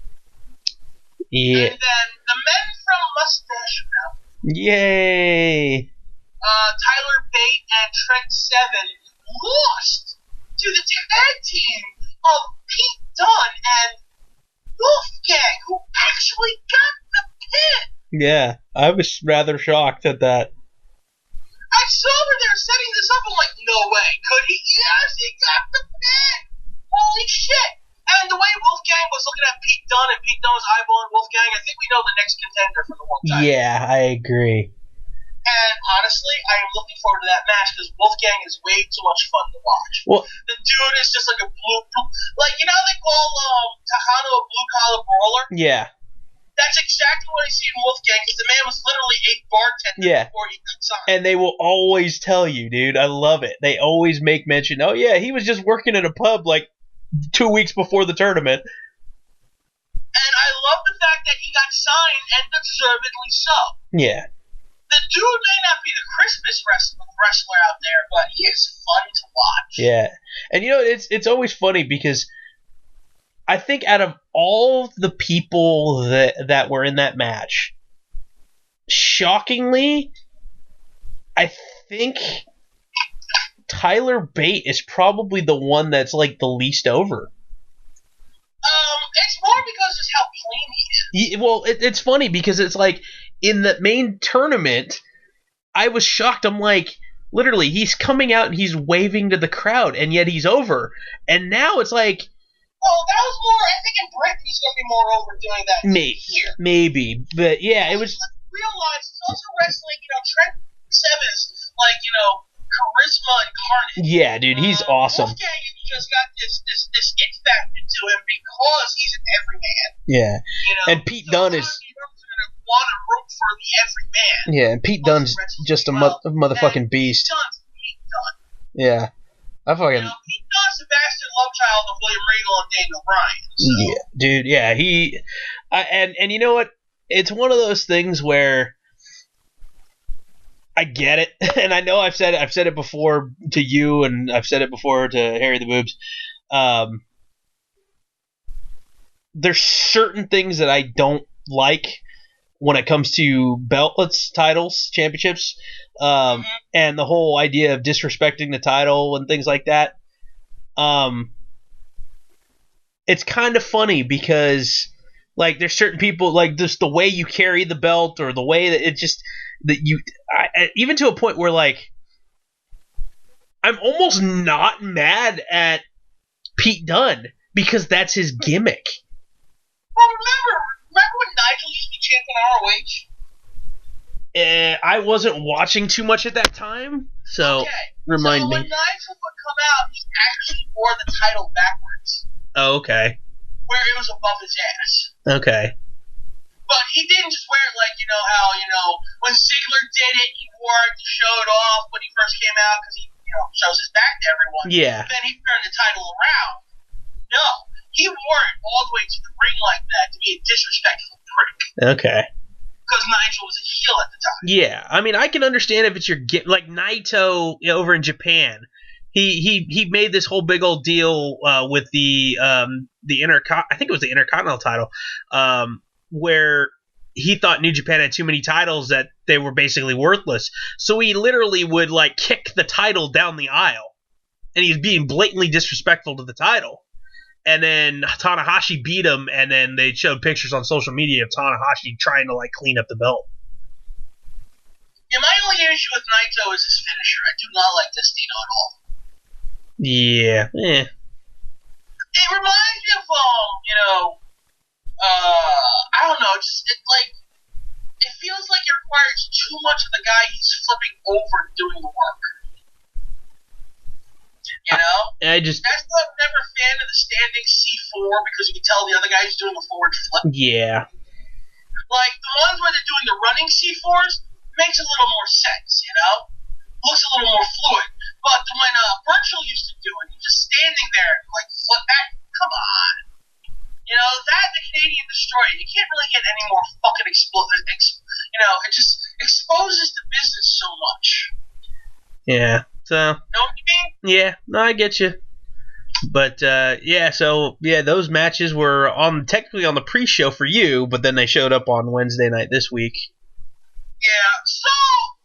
Yeah. And then the men from Mustache Mountain. Yay. Tyler Bate and Trent Seven lost to the tag team of Pete Dunne and Wolfgang, who actually got the pin. Yeah, I was rather shocked at that. I saw where they were setting this up. I'm like, no way. Could he? Yes, he got the pin. Holy shit. And the way Wolfgang was looking at Pete Dunne and Pete Dunne was eyeballing Wolfgang, I think we know the next contender for the world title. Yeah, I agree. And honestly, I am looking forward to that match because Wolfgang is way too much fun to watch. Well, the dude is just like a like how they call Tejano a blue collar brawler. Yeah. That's exactly what I see in Wolfgang because the man was literally a bartender before he got signed. And they will always tell you, dude. I love it. They always make mention. Oh yeah, he was just working at a pub like 2 weeks before the tournament. And I love the fact that he got signed and deservedly so. Yeah. The dude may not be the Christmas wrestler out there, but he is fun to watch. Yeah. And it's always funny because I think out of all the people that were in that match, shockingly, I think Tyler Bate is probably the one that's like the least over. It's more because it's how clean he is. Well, it's funny because it's like in the main tournament, I was shocked. I'm like, literally, he's coming out and he's waving to the crowd, and yet he's over. And now it's like, well, that was more. I think in Britain he's going to be more over doing that than here. Maybe, but yeah, it was. Realize it's also wrestling. Trent Seven's like charisma incarnate. Yeah, dude, he's awesome. Wolfgang just got this it factor to him because he's an everyman. Yeah, and Pete Dunne is. Want to root for the everyman. Yeah, and Pete Dunne's just a motherfucking beast. Pete Dunne. Yeah, I fucking. Pete Dunne's the bastard love child of William Regal and Daniel Bryan. So. Yeah, dude. Yeah, and you know what? It's one of those things where I get it, and I know I've said it before to you, and I've said it before to Harry the Boobs. There's certain things that I don't like when it comes to beltless titles, championships, and the whole idea of disrespecting the title and things like that. It's kind of funny because, like, there's certain people, like, just the way you carry the belt or the way that it just, even to a point where, like, I'm almost not mad at Pete Dunne because that's his gimmick. Well, remember when Nigel used to be champion ROH? I wasn't watching too much at that time, so remind me. When Nigel would come out, he actually wore the title backwards. Oh, okay. Where it was above his ass. Okay. But he didn't just wear it like, how, when Ziggler did it, he wore it to show it off when he first came out because he, shows his back to everyone. Yeah. Then he turned the title around. No. He wore it all the way to the ring like that to be a disrespectful prick. Okay. Because Nigel was a heel at the time. Yeah, I mean, I can understand if it's your like Naito over in Japan. He made this whole big old deal with the I think it was the Intercontinental title, where he thought New Japan had too many titles that they were basically worthless. So he literally would like kick the title down the aisle, and he's being blatantly disrespectful to the title. And then Tanahashi beat him, and then they showed pictures on social media of Tanahashi trying to like clean up the belt. Yeah, my only issue with Naito is his finisher. I do not like Destino at all. Yeah. It reminds me of I don't know, it feels like it requires too much of the guy he's flipping over doing the work. That's why I'm never a fan of the standing C4 because you can tell the other guy's doing a forward flip. Yeah. Like, the ones where they're doing the running C4s makes a little more sense, Looks a little more fluid. But when Virgil used to do it, he's just standing there and, like, flip back. Come on. That the Canadian Destroyer, you can't really get any more fucking explosive. It just exposes the business so much. Yeah. So. Know what you mean? Yeah. No, I get you. But those matches were technically on the pre-show for you, but then they showed up on Wednesday night this week. Yeah. So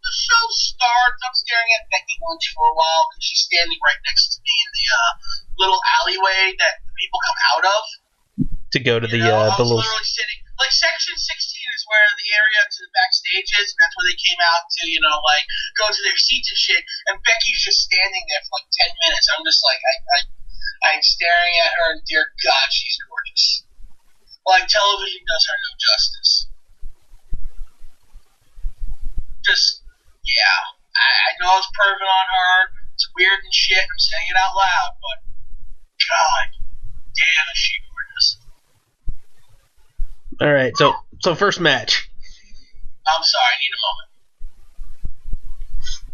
the show starts. I'm staring at Becky Lynch for a while because she's standing right next to me in the little alleyway that the people come out of. To go to the little. literally sitting. Like section 16 is where the area to the backstage is, and that's where they came out to, go to their seats and shit. And Becky's just standing there for like 10 minutes. I'm just like, I'm staring at her, and dear God, she's gorgeous. Like television does her no justice. I know it's perving on her. It's weird and shit. I'm saying it out loud, but God damn, is she gorgeous. All right, so first match. I'm sorry, I need a moment.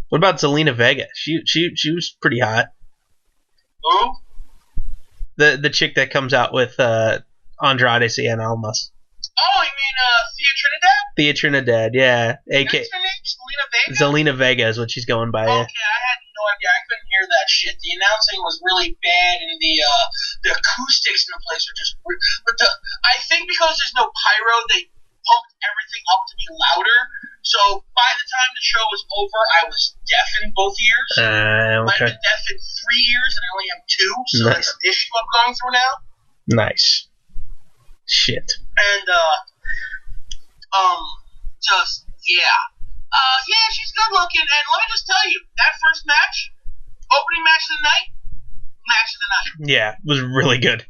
What about Zelina Vega? She was pretty hot. Who? The chick that comes out with Andrade Cien Almas. Oh, you mean Thea Trinidad? Thea Trinidad, yeah. That's her name? Zelina Vega? Zelina Vega is what she's going by. Okay, I had no idea. I couldn't hear that shit. The announcing was really bad, and the acoustics in the place are just weird. But I think because there's no pyro, pumped everything up to be louder. So by the time the show was over, I was deaf in both ears. I've Okay. been deaf in 3 years, and I only have 2, so Nice. that's an issue I'm going through now. Nice. Shit. And, yeah, she's good looking, and let me just tell you, that first match, opening match of the night, match of the night. Yeah, it was really good.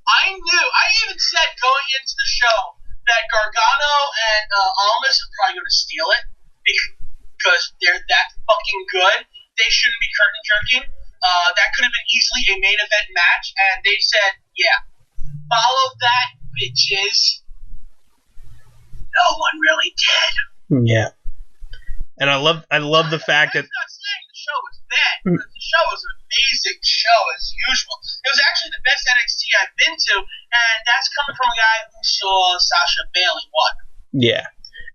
I even said going into the show that Gargano and Almas are probably going to steal it because they're that fucking good. They shouldn't be curtain jerking. That could have been easily a main event match, and they said, yeah, follow that, bitches. No one really did. Yeah. And I love the fact that I'm not saying the show was bad. The show was an amazing show as usual. It was actually the best NXT I've been to, and that's coming from a guy who saw Sasha Bailey won. yeah.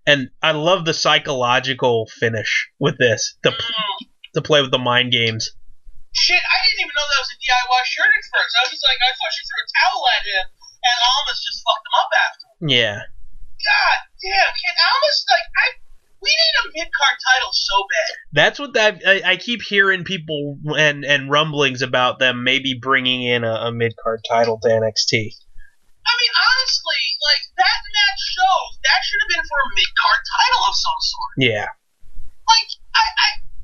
And I love the psychological finish with this to play with the mind games. Shit, I didn't even know that was a DIY shirt at first. I was just like, I thought she threw a towel at him, and Almas just fucked him up after. Yeah. God damn, can Almas we need a mid-card title so bad. That's what I keep hearing people and rumblings about them maybe bringing in a mid-card title to NXT. I mean, honestly, like, that match shows that should have been for a mid-card title of some sort. Yeah. Like,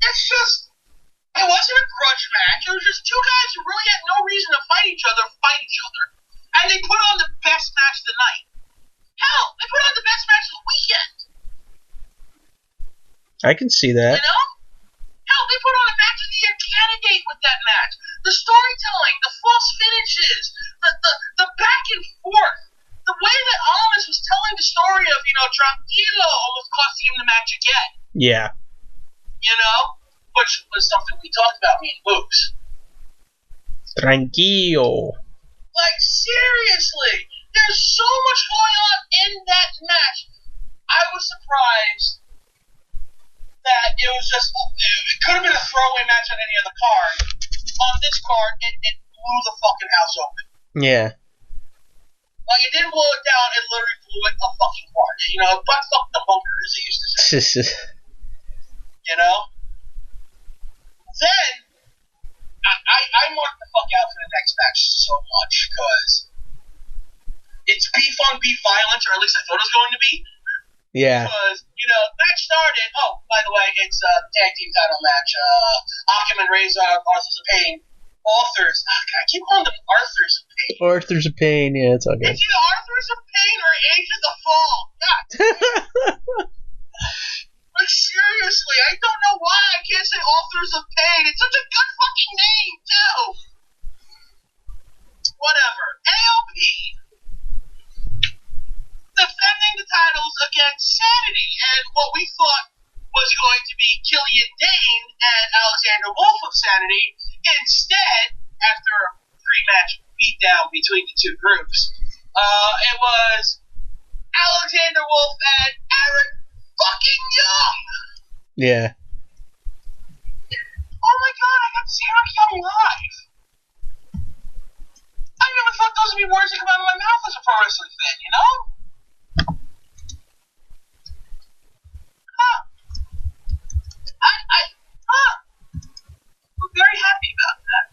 it's just, it wasn't a grudge match. It was just two guys who really had no reason to fight each other. And they put on the best match of the night. Hell, they put on the best match of the weekend. I can see that. You know? Hell, they put on a match of the year candidate with that match. The storytelling, the false finishes, the back and forth, the way that Almas was telling the story of, Tranquilo almost costing him the match again. Yeah. You know? Which was something we talked about, me and Books. Tranquilo. Like, seriously, there's so much going on in that match. I was surprised that it was just, it could have been a throwaway match on any other card. On this card, it blew the fucking house open. Yeah. Like, it didn't blow it down, it literally blew it the fucking apart. Butt fuck the bunker, as they used to say. You know? Then, I marked the fuck out for the next match so much, because it's beef on beef violence, or at least I thought it was going to be. Yeah. Because, match started. Oh, by the way, it's a tag team title match. Akim and Razor, Authors of Pain. I keep calling them Arthurs of Pain. Arthur's a pain, yeah, it's okay. It's either Arthurs of Pain or Age of the Fall. God. Like, seriously, I don't know why I can't say Authors of Pain. It's such a good fucking name, too. Whatever. AOP. Defending the titles against Sanity, and what we thought was going to be Killian Dane and Alexander Wolf of Sanity. Instead, after a pre-match beatdown between the two groups, it was Alexander Wolf and Eric fucking Young. Yeah. Oh my god, I got to see Eric Young live. I never thought those would be words that come out of my mouth as a pro wrestling fan, you know? I'm very happy about that.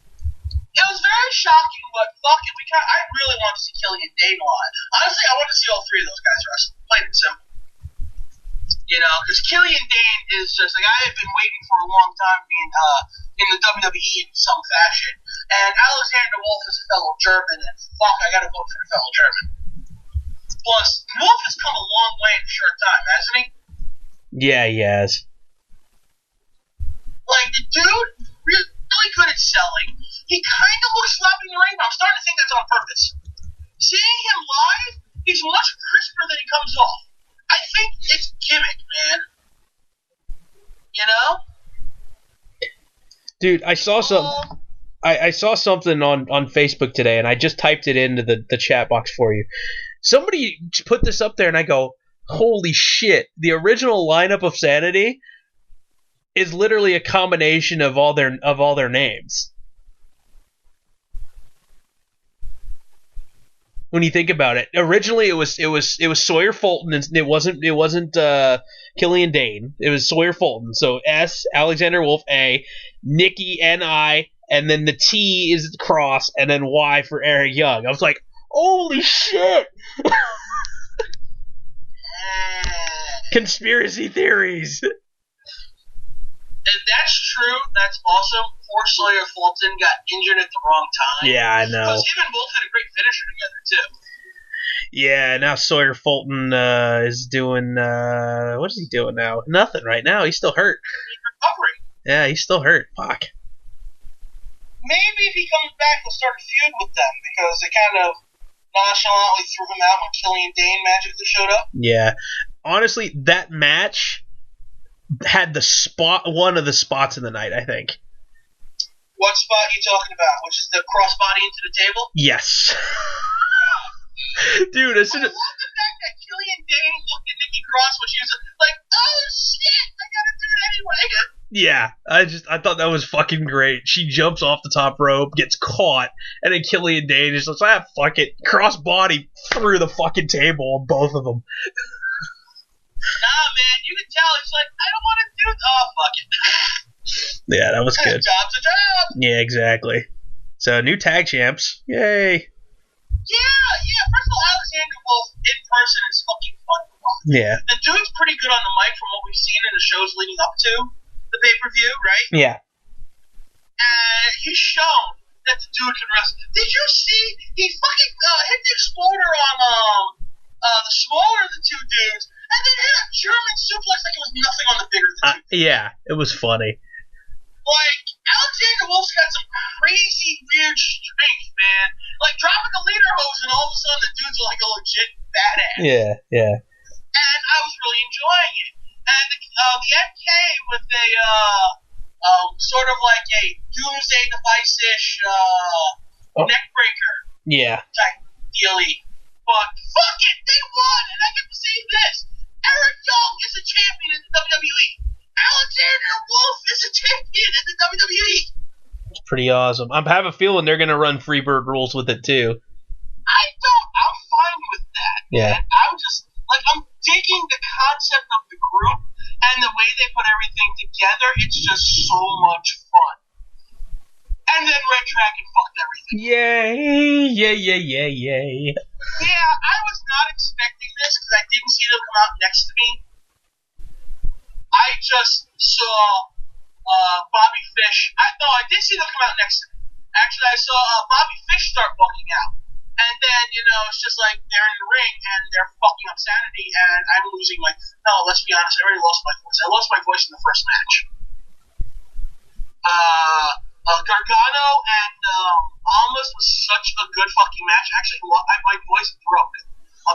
It was very shocking, but fuck it, I really wanted to see Killian Dane live. Honestly, I wanted to see all three of those guys wrestle. Plain and simple. Because Killian Dane is just like, I have been waiting for a long time being in the WWE in some fashion. And Alexander Wolf is a fellow German, and fuck, I gotta vote for a fellow German. Plus, Wolf has come a long way in a short time, hasn't he? Yeah, he has. Like, the dude really good at selling. He kind of looks sloppy in the ring, but I'm starting to think that's on purpose. Seeing him live, he's much crisper than he comes off. I think it's gimmick, man. You know? Dude, I saw I saw something on Facebook today, and I just typed it into the chat box for you. Somebody put this up there, and I go, holy shit, the original lineup of Sanity is literally a combination of all their names. when you think about it. Originally, it was Sawyer Fulton, and it wasn't Killian Dane. It was Sawyer Fulton. So S, Alexander Wolf, A, Nikki, N-I, and then the T is the cross, and then Y for Eric Young. I was like, holy shit! Conspiracy theories. And that's true. That's awesome. Poor Sawyer Fulton got injured at the wrong time. Yeah, I know. Because him and Wolf had a great finisher together, too. Yeah, now Sawyer Fulton is doing... what is he doing now? Nothing right now. He's still hurt. He's recovering. Yeah, he's still hurt. Fuck. Maybe if he comes back, he'll start a feud with them, because they kind of nonchalantly threw him out when Killian Dane magically showed up. Yeah. Honestly, that match had one of the spots in the night, I think. What spot are you talking about? Which is the crossbody into the table? Yes. Dude, as soon I as... love the fact that Killian Dane looked at Nikki Cross when she was like, oh shit, I gotta do it anyway. Yeah, I thought that was fucking great. She jumps off the top rope, gets caught, and then Killian Dane is like, fuck it. Crossbody through the fucking table on both of them. Nah, man, you can tell. He's like, I don't want to do it. Oh, fuck it. Yeah, that was good. A job's a job. Yeah, exactly. So, new tag champs. Yay. Yeah. First of all, Alexander Wolf in person is fucking fun to watch. Yeah. The dude's pretty good on the mic from what we've seen in the shows leading up to the pay-per-view, right? Yeah. And he's shown that the dude can wrestle. Did you see? He fucking hit the exploder on the smaller of the two dudes, and then hit a German suplex like it was nothing on the bigger dude. Yeah, it was funny. Like, Alexander Wolf's got some crazy, weird strength, man. Like, dropping a leader hose, and all of a sudden the dude's like a legit badass. Yeah. And I was really enjoying it. And the MK with a, sort of like a Doomsday Device-ish, neckbreaker Yeah. type dealy. But, fuck it, they won, and I get to say this. Eric Young is a champion in the WWE. Alexander Wolf is a champion in the WWE. It's pretty awesome. I have a feeling they're going to run Freebird rules with it, too. I'm fine with that. Yeah. Man. I'm digging the concept of the group and the way they put everything together. It's just so much fun. And then Red Dragon fucked everything. Yay. Yeah, I was not expecting this because I didn't see them come out next to me. I just saw Bobby Fish. I did see them come out next to me. Actually, I saw Bobby Fish start walking out. And then, it's just like they're in the ring and they're fucking up Sanity and I'm losing my... No, let's be honest, I already lost my voice. I lost my voice in the first match. Gargano and Almas was such a good fucking match. Actually, my voice broke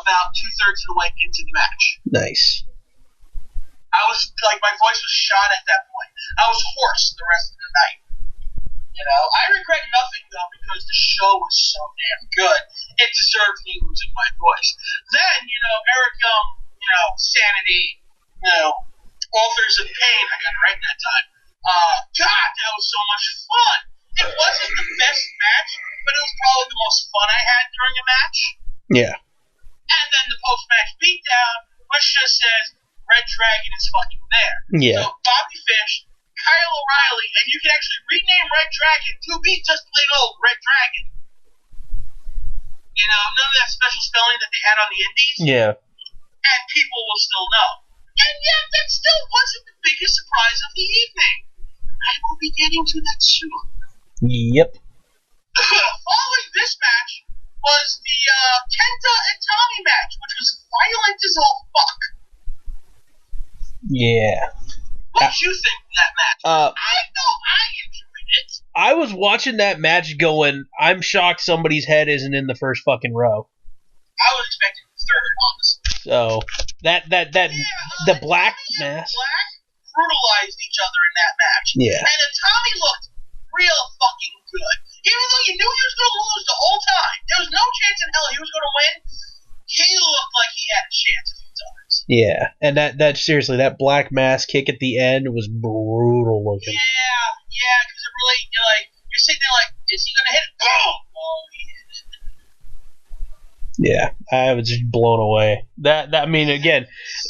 about 2/3 of the way into the match. Nice. I was like, my voice was shot at that point. I was hoarse the rest of the night. I regret nothing though because the show was so damn good. It deserved me losing my voice. Then, Eric Young, Sanity, Authors of Pain. I got it right that time. God, that was so much fun. It wasn't the best match, but it was probably the most fun I had during a match. Yeah. And then the post-match beatdown, which just says Red Dragon is fucking there. Yeah. So Bobby Fish, Kyle O'Reilly, and you can actually rename Red Dragon to be just plain old Red Dragon. None of that special spelling that they had on the indies. Yeah. And people will still know. And yet, that still wasn't the biggest surprise of the evening. I will be getting to that soon. Yep. Following this match was the Kenta and Tommy match, which was violent as all fuck. Yeah. What did you think of that match? I know I enjoyed it. I was watching that match going, I'm shocked somebody's head isn't in the first fucking row. I was expecting the third, honestly. So, the black mask. Black brutalized each other in that match. Yeah. And then Tommy looked real fucking good. Even though you knew he was going to lose the whole time. There was no chance in hell he was going to win. He looked like he had a chance a few times. Yeah, and that seriously, that black mask kick at the end was brutal looking. Yeah, because it really, you're sitting there like, is he going to hit it? Boom! Oh, he hit it. Yeah, I was just blown away. That I mean, again,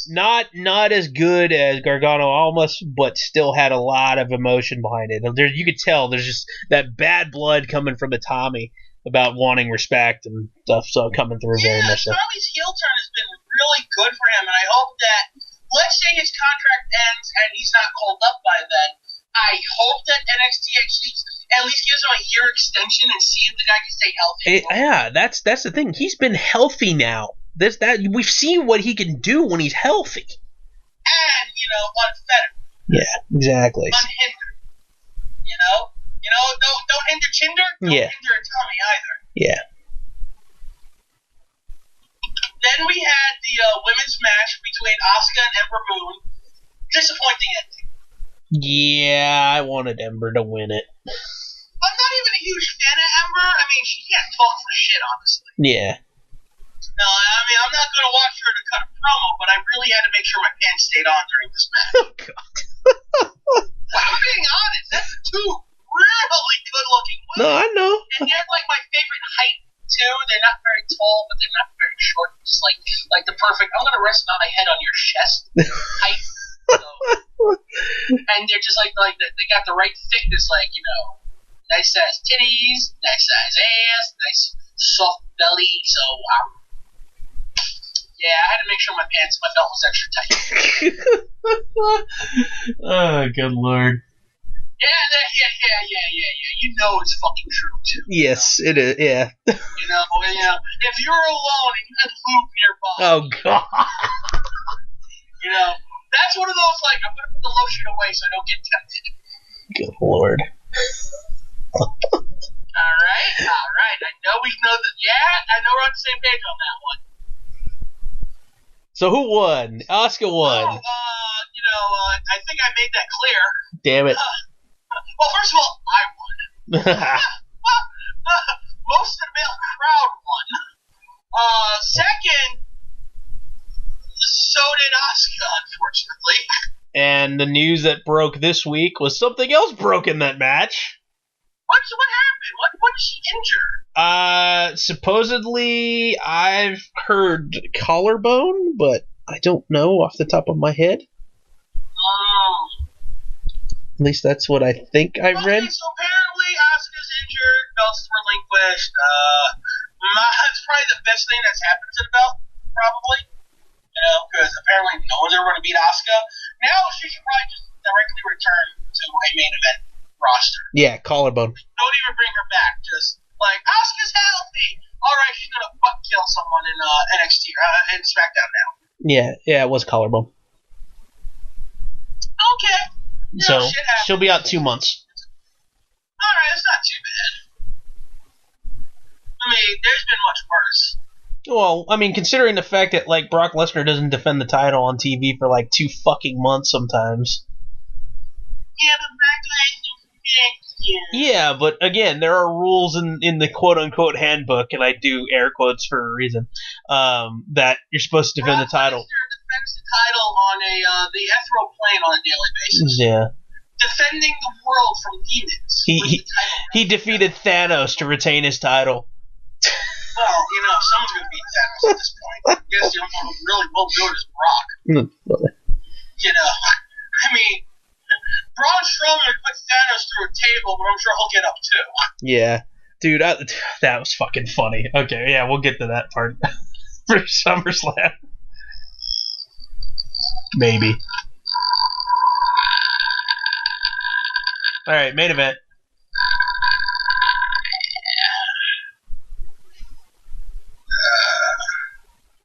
not as good as Gargano almost, but still had a lot of emotion behind it. There, you could tell there's just that bad blood coming from Tommy about wanting respect and stuff, so coming through very much. So. Tommy's heel turn has been really good for him, and I hope that, let's say his contract ends and he's not called up by then, I hope that NXT actually at least gives him a year extension and see if the guy can stay healthy. Yeah, that's the thing. He's been healthy now. We've seen what he can do when he's healthy. And, unfettered. Yeah, exactly. Unhindered. Don't hinder Chinder, don't hinder Tommy either. Yeah. Then we had the women's match between Asuka and Ember Moon. Disappointing ending. Yeah, I wanted Ember to win it. I'm not even a huge fan of Ember. I mean, she can't talk for shit, honestly. Yeah. No, I mean, I'm not going to watch her to cut a promo, but I really had to make sure my pants stayed on during this match. Oh, God. I'm being honest. That's two really good-looking women. No, I know. And they're, my favorite height, too. They're not very tall, but they're not very short. Just, like the perfect, I'm going to rest my head on your chest height. So, and they're just, they got the right thickness, nice size titties, nice size ass, nice soft belly. So, yeah, I had to make sure my belt was extra tight. Oh, good lord. Yeah. You know it's fucking true, too. Yes, it is, yeah. If you're alone and you had lube nearby. Oh, God. That's one of those, I'm going to put the lotion away so I don't get tempted. Good lord. All right. I know we know that. Yeah, I know we're on the same page on that one. So who won? Asuka won. I think I made that clear. Damn it. Well, first of all, I won. Most of the male crowd won. Second, so did Asuka, unfortunately. And the news that broke this week was something else broke in that match. What happened? What is she injured? Supposedly, I've heard collarbone, but I don't know off the top of my head. At least that's what I think I read. Okay, so apparently Asuka's injured, belt's relinquished. It's probably the best thing that's happened to the belt, probably. Because apparently no one's ever going to beat Asuka. Now she should probably just directly return to a main event roster. Yeah, collarbone. Don't even bring her back. Just Asuka's healthy. All right, she's gonna butt kill someone in NXT and SmackDown now. Yeah, it was collarbone. Okay. So she'll be out 2 months. All right, it's not too bad. I mean, there's been much worse. Well, I mean, considering the fact that Brock Lesnar doesn't defend the title on TV for 2 fucking months sometimes. Yeah, but Brock Lesnar protects you. Yeah, but again, there are rules in the quote-unquote handbook, and I do air quotes for a reason, that you're supposed to defend the title. Brock Lesnar defends the title on the ethereal plane on a daily basis. Yeah. Defending the world from demons. He defeated Thanos to retain his title. Well, someone's going to beat Thanos at this point. I guess the only one who really will do it is Brock. I mean, Braun Strowman put Thanos through a table, but I'm sure he'll get up too. Yeah. Dude, that was fucking funny. Okay, yeah, we'll get to that part for SummerSlam. Maybe. Alright, main event.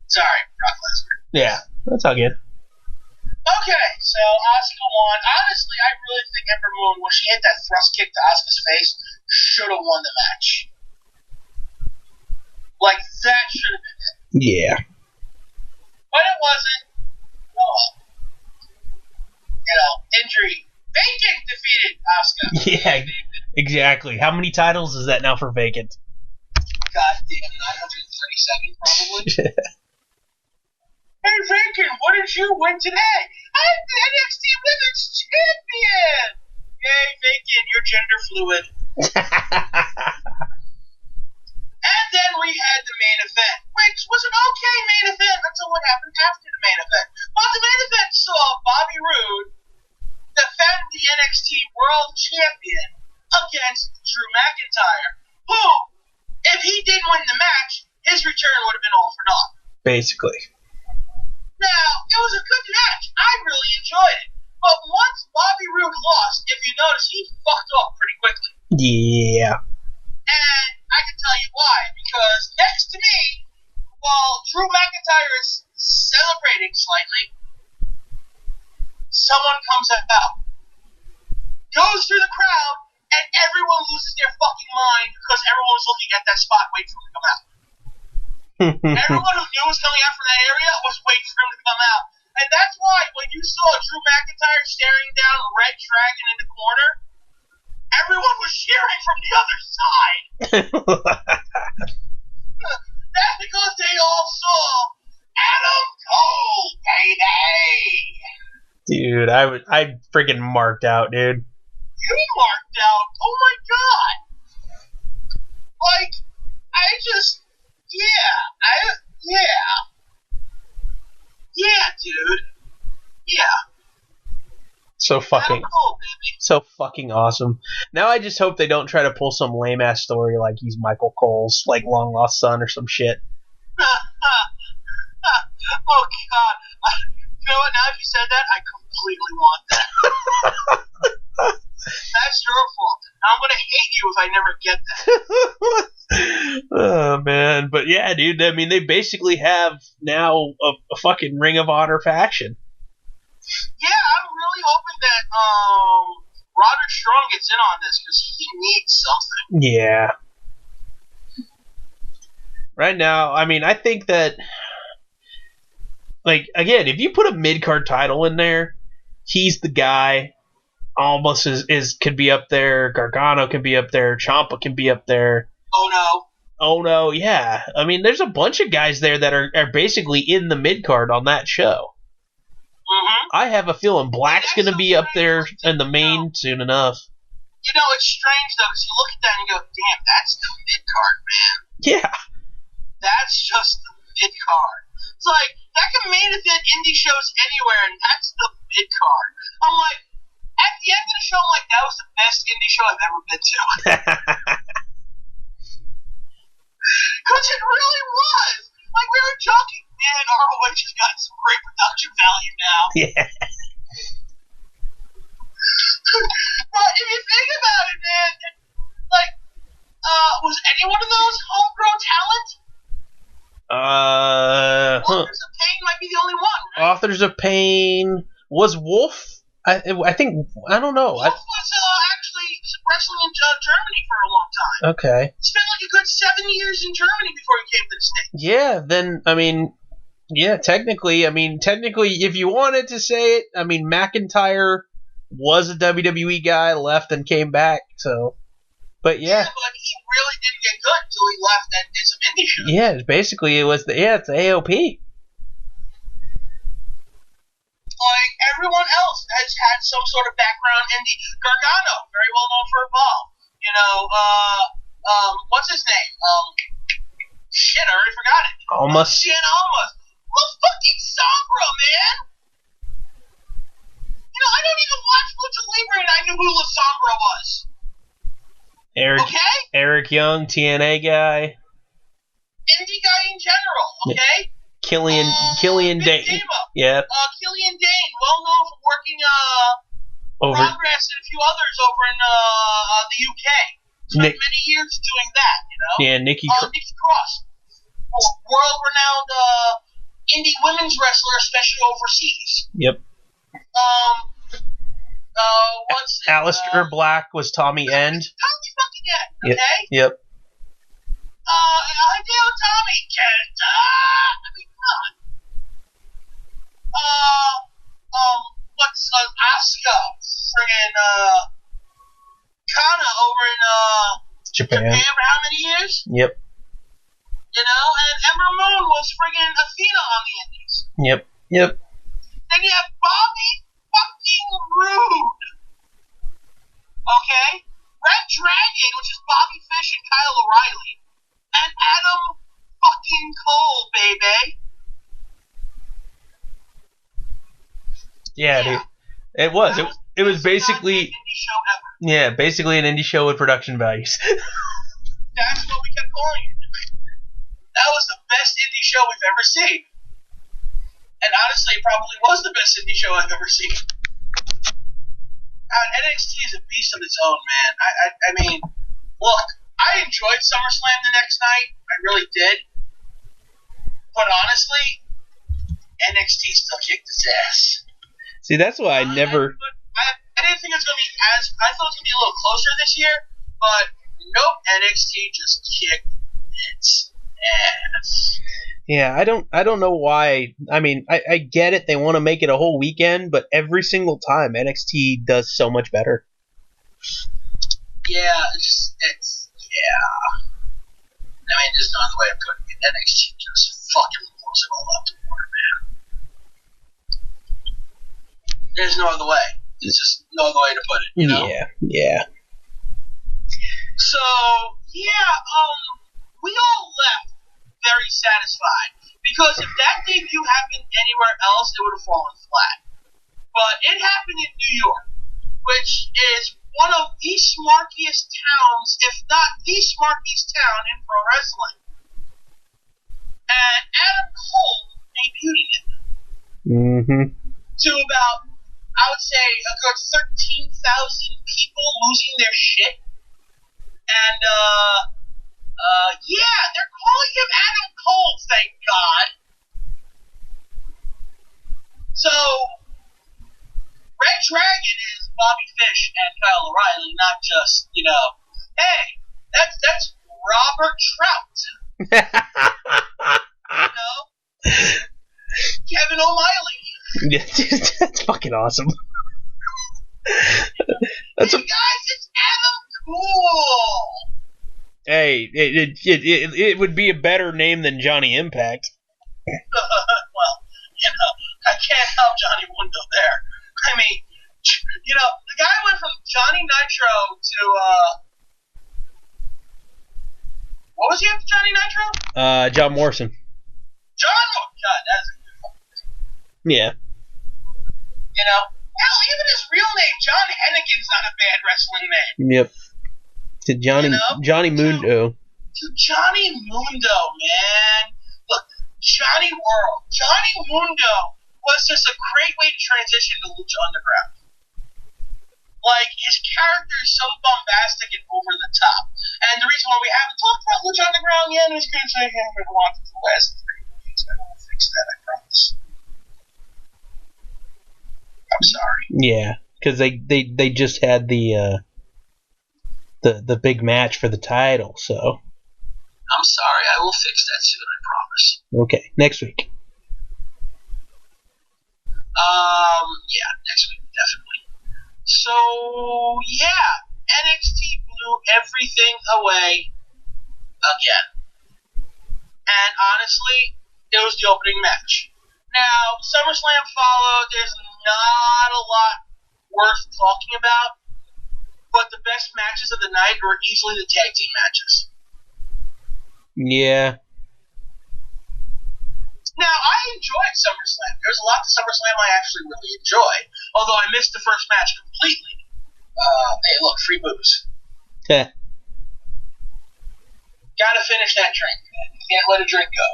Sorry, Brock Lesnar. Yeah, that's all good. Okay, so Asuka won. Honestly, I really think Ember Moon, when she hit that thrust kick to Asuka's face, should have won the match. That should have been it. Yeah. But it wasn't. Oh. Injury. Vacant defeated Asuka. Yeah, exactly. How many titles is that now for Vacant? Goddamn, 937 probably. Hey, Vacant, what did you win today? I'm the NXT Women's Champion! Yay, Vacant, you're gender fluid. And then we had the main event, which happened after the main event. Well, the main event saw Bobby Roode defend the NXT World Champion against Drew McIntyre, who, if he didn't win the match, his return would have been all for naught. Basically. Now, it was a good match. I really enjoyed it. But once Bobby Roode lost, if you notice, he fucked off pretty quickly. Yeah. And I can tell you why. Because next to me, while Drew McIntyre is celebrating slightly, someone comes out, goes through the crowd, and everyone loses their fucking mind because everyone was looking at that spot waiting for him to come out. Everyone who knew was coming out from that area was waiting for him to come out. And that's why when you saw Drew McIntyre staring down Red Dragon in the corner, everyone was cheering from the other side. That's because they all saw Adam Cole, baby! Dude, I freaking marked out, dude. You marked out? Oh my god! Like, yeah, dude. Yeah. So fucking awesome. Now I just hope they don't try to pull some lame ass story like he's Michael Cole's like long lost son or some shit. Oh god. You know what, now if you said that, I completely want that. That's your fault. I'm gonna hate you if I never get that. Oh man, but yeah, dude. I mean, they basically have now a fucking Ring of Honor faction. Yeah, I'm really hoping that Roderick Strong gets in on this because he needs something. Yeah. Right now, I mean, I think that, like, again, if you put a mid-card title in there, he's the guy. Almost could be up there. Gargano can be up there. Ciampa can be up there. Oh no, yeah. I mean, there's a bunch of guys there that are basically in the mid card on that show. Mm-hmm. I have a feeling Black's going to be up there in the main soon enough. You know, it's strange though, because you look at that and you go, "Damn, that's the mid card, man." Yeah. That's just the mid card. It's like that can main event indie shows anywhere, and that's the mid card. I'm like, at the end of the show, I'm like, that was the best indie show I've ever been to. Because it really was. Like, we were joking, man, ROH has got some great production value now. Yeah. But if you think about it, man, like, was any one of those homegrown talent? Authors of Pain might be the only one, right? Authors of Pain. Was Wolf? I think, I don't know. Wolf was actually wrestling in Germany for a long time. Okay. Spent like a good 7 years in Germany before he came to the States. Yeah, then, I mean, yeah, technically, if you wanted to say it, I mean, McIntyre was a WWE guy, left and came back, so, but yeah. Yeah, but he really didn't get good until he left and did some indie shows. Yeah, basically, it's the AOP. Like, everyone else has had some sort of background in the Gargano, very well known for Evolve. You know, what's his name? Shit, I already forgot it. Almost. Well, fucking Sombra, man! You know, I don't even watch Lucha Libre and I knew who La Sombra was. Eric Young, TNA guy. Indie guy in general, okay? Killian Dane. Yeah. Killian Dane, well known for working Progress and a few others over in the UK. Spent many years doing that, you know? Yeah, Nikki Cross. World-renowned indie women's wrestler, especially overseas. Yep. What's it? Aleister Black was Tommy End. Tommy fucking End, okay? Yep. Hideo Tommy, Kenta! I mean, come on. What's Asuka? Friggin', Kana over in, Japan for how many years? Yep. You know, and Ember Moon was friggin' Athena on the Indies. Yep. Then you have Bobby fucking Roode. Okay? Red Dragon, which is Bobby Fish and Kyle O'Reilly. And Adam fucking Cole, baby. Yeah, dude. It was. It was the best basically goddamn indie show ever. basically an indie show with production values. That's what we kept calling it. That was the best indie show we've ever seen. And honestly, it probably was the best indie show I've ever seen. NXT is a beast of its own, man. I mean, look, I enjoyed SummerSlam the next night. I really did. But honestly, NXT still kicked its ass. See, that's why I never. I didn't think it was going to be as. I thought it was going to be a little closer this year, but nope, NXT just kicked its ass. Yeah, I don't know why. I mean, I get it. They want to make it a whole weekend, but every single time NXT does so much better. Yeah, yeah. I mean, there's no other way of putting it. NXT just fucking blows it all up to water, man. There's no other way. There's just no other way to put it, you know? Yeah. So, yeah, we all left very satisfied. Because if that debut happened anywhere else, it would have fallen flat. But it happened in New York, which is one of the smarkiest towns, if not the smarkiest town in pro wrestling. And Adam Cole debuted in it. Mm-hmm. To about, I would say, a good 13,000 people losing their shit. And, yeah, they're calling him Adam Cole, thank God. So, Red Dragon is Bobby Fish and Kyle O'Reilly, not just, hey, that's Robert Trout. Kevin O'Malley. Yeah, that's fucking awesome. Hey guys, it's Adam Cole. Hey, it would be a better name than Johnny Impact. Well, I can't help Johnny Mundo there. I mean, the guy went from Johnny Nitro to, what was he after Johnny Nitro? John Morrison. God, that's a good one. Yeah. Hell, even his real name, John Hennigan's not a bad wrestling name. Yep. To Johnny Mundo. To Johnny Mundo, man. Look, Johnny World. Johnny Mundo was just a great way to transition to Lucha Underground. Like, his character is so bombastic and over the top. And the reason why we haven't talked about Lucha Underground yet is because I haven't watched the last 3 weeks. I will fix that, I promise. I'm sorry. Yeah, because they just had the big match for the title, so. I'm sorry, I will fix that soon, I promise. Okay, next week. Yeah, next week, definitely. So, yeah, NXT blew everything away again. And honestly, it was the opening match. Now, SummerSlam followed. There's not a lot worth talking about, but the best matches of the night were easily the tag team matches. Yeah. Now, I enjoyed SummerSlam. There's a lot to SummerSlam I actually really enjoyed, although I missed the first match completely. Hey, look, free booze. Yeah. Gotta finish that drink, man. You can't let a drink go.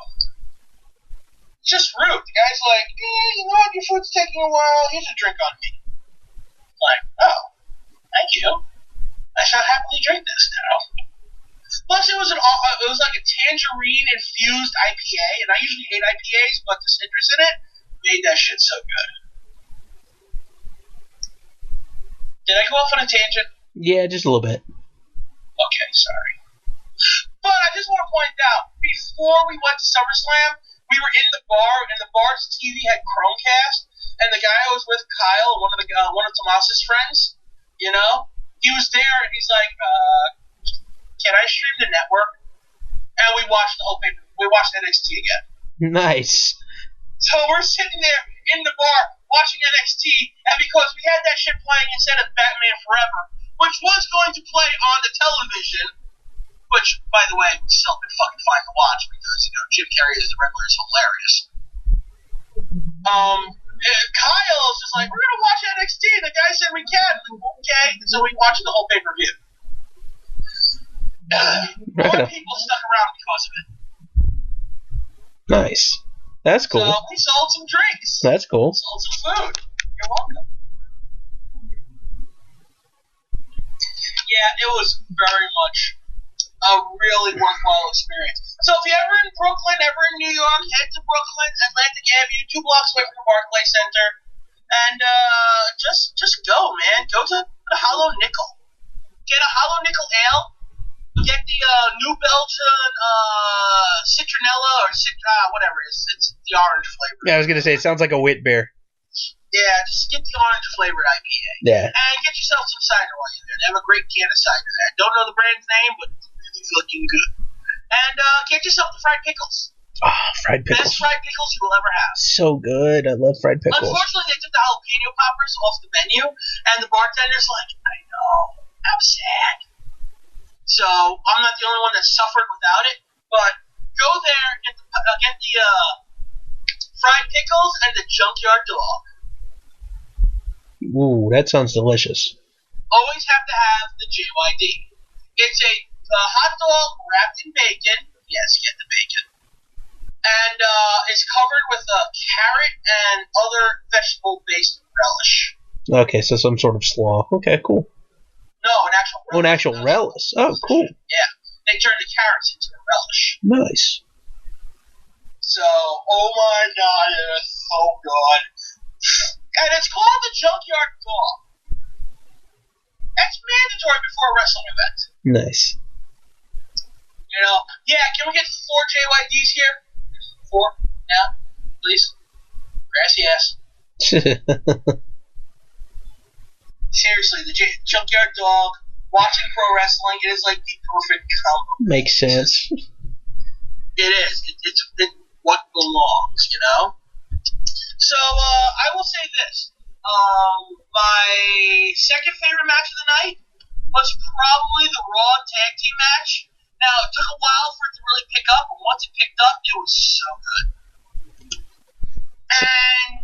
It's just rude. The guy's like, you know what, your food's taking a while, here's a drink on me. Like, oh, thank you. I shall happily drink this now. Plus, it was like a tangerine infused IPA, and I usually hate IPAs, but the citrus in it made that shit so good. Did I go off on a tangent? Yeah, just a little bit. Okay, sorry. But I just want to point out, before we went to SummerSlam, we were in the bar, and the bar's TV had Chromecast, and the guy I was with, Kyle, one of Tomas's friends, he was there, and he's like, can I stream the network? And we watched the whole paper. We watched NXT again. Nice. So we're sitting there in the bar watching NXT, and because we had that shit playing instead of Batman Forever, which was going to play on the television, which, by the way, would still been fucking fine to watch because, Jim Carrey as the Riddler is hilarious. Kyle's just like, we're going to watch NXT. The guy said we can. I'm like, okay. So we watched the whole pay-per-view. More people stuck around because of it. Nice. That's cool. So we sold some drinks. That's cool. Sold some food. You're welcome. Yeah, it was very much a really worthwhile experience. So if you're ever in Brooklyn, ever in New York, head to Brooklyn, Atlantic Avenue, 2 blocks away from the Barclays Center, and just go, man. Go to the Hollow Nickel. Get a Hollow Nickel ale. Get the New Belgian citronella or whatever it is. It's the orange flavor. Yeah, I was gonna say it sounds like a wit beer. Yeah, just get the orange flavored IPA. Yeah. And get yourself some cider while you're there. They have a great can of cider there. Don't know the brand's name, but it's really fucking good. And get yourself the fried pickles. Oh, fried pickles. Best fried pickles you will ever have. So good. I love fried pickles. Unfortunately, they took the jalapeno poppers off the menu, and the bartender's like, I know, I'm sad. So I'm not the only one that suffered without it, but go there, get the fried pickles and the junkyard dog. Ooh, that sounds delicious. Always have to have the JYD. It's a hot dog wrapped in bacon. Yes, get the bacon. And it's covered with a carrot and other vegetable-based relish. Okay, so some sort of slaw. Okay, cool. No, an actual relish. Oh, an actual relish. Oh, cool. Yeah. They turned the carrots into a relish. Nice. So, oh my god, it is so good. And it's called the Junkyard Dog. That's mandatory before a wrestling event. Nice. You know, yeah, can we get 4 JYDs here? 4 now, please? Grassy ass. Seriously, the Junkyard Dog, watching pro wrestling, it is like the perfect combo. Makes sense. It is. It's what belongs, you know? So, I will say this. My second favorite match of the night was probably the Raw Tag Team match. Now, it took a while for it to really pick up, but once it picked up, it was so good. And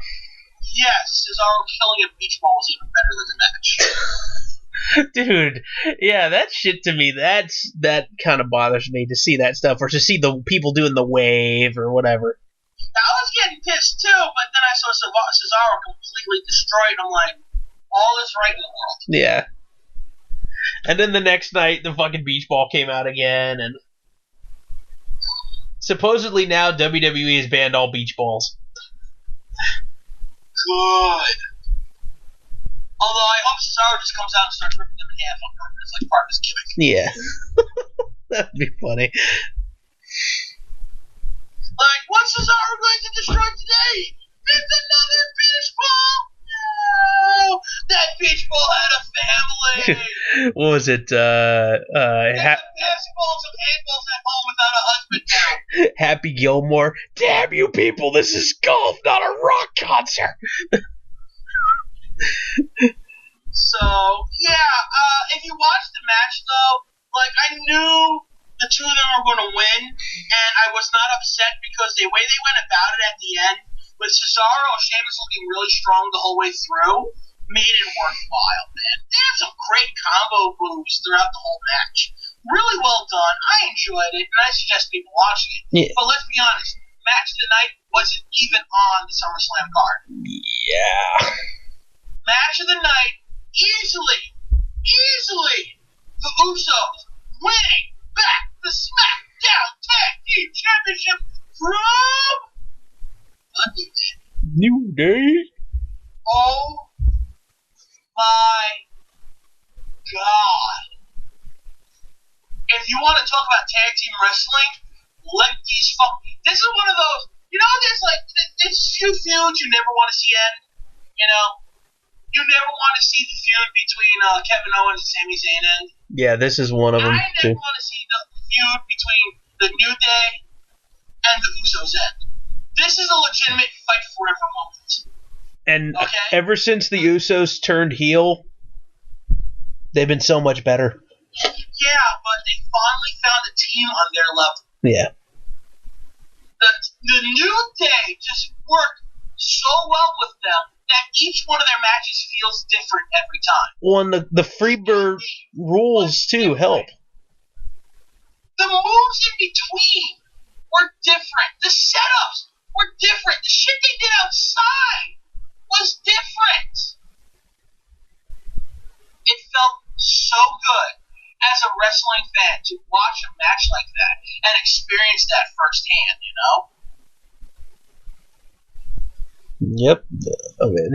yes, Cesaro killing a beach ball was even better than the match. Dude, yeah, that shit to me, that kind of bothers me to see that stuff, or to see the people doing the wave or whatever. I was getting pissed too, but then I saw Cesaro completely destroyed. I'm like, all is right in the world. Yeah. And then the next night, the fucking beach ball came out again, and supposedly now WWE has banned all beach balls. Good. Although I hope Cesaro just comes out and starts ripping them in half on purpose, like part of his gimmick. Yeah. That'd be funny. Like, what's Cesaro going to destroy today? It's another beach ball! No! That beach ball had a family! What was it? There's basketballs and handballs at home without a husband now. Happy Gilmore. Damn you people, this is golf, not a rock concert! So, yeah, if you watch the match, though, like, I knew the two of them were going to win, and I was not upset because the way they went about it at the end, with Cesaro and Sheamus looking really strong the whole way through, made it worthwhile, man. They had some great combo moves throughout the whole match. Really well done. I enjoyed it, and I suggest people watching it. Yeah. But let's be honest, match of the night wasn't even on the SummerSlam card. Yeah. Match of the night, easily, the Usos winning back the SmackDown Tag Team Championship from the New Day. Oh my God. If you want to talk about tag team wrestling, let these this is one of those, you know, there's few feuds you never want to see end, you know? You never want to see the feud between Kevin Owens and Sami Zayn end. Yeah, this is one of them, I never want to see the feud between the New Day and the Usos end. This is a legitimate fight forever moment. And ever since the Usos turned heel, they've been so much better. Yeah, but they finally found a team on their level. Yeah. The New Day just worked so well with them that each one of their matches feels different every time. Well, and the Freebird rules, too, help. The moves in between were different. The setups were different. The shit they did outside was different. It felt so good as a wrestling fan to watch a match like that and experience that firsthand, you know? Yep. I mean,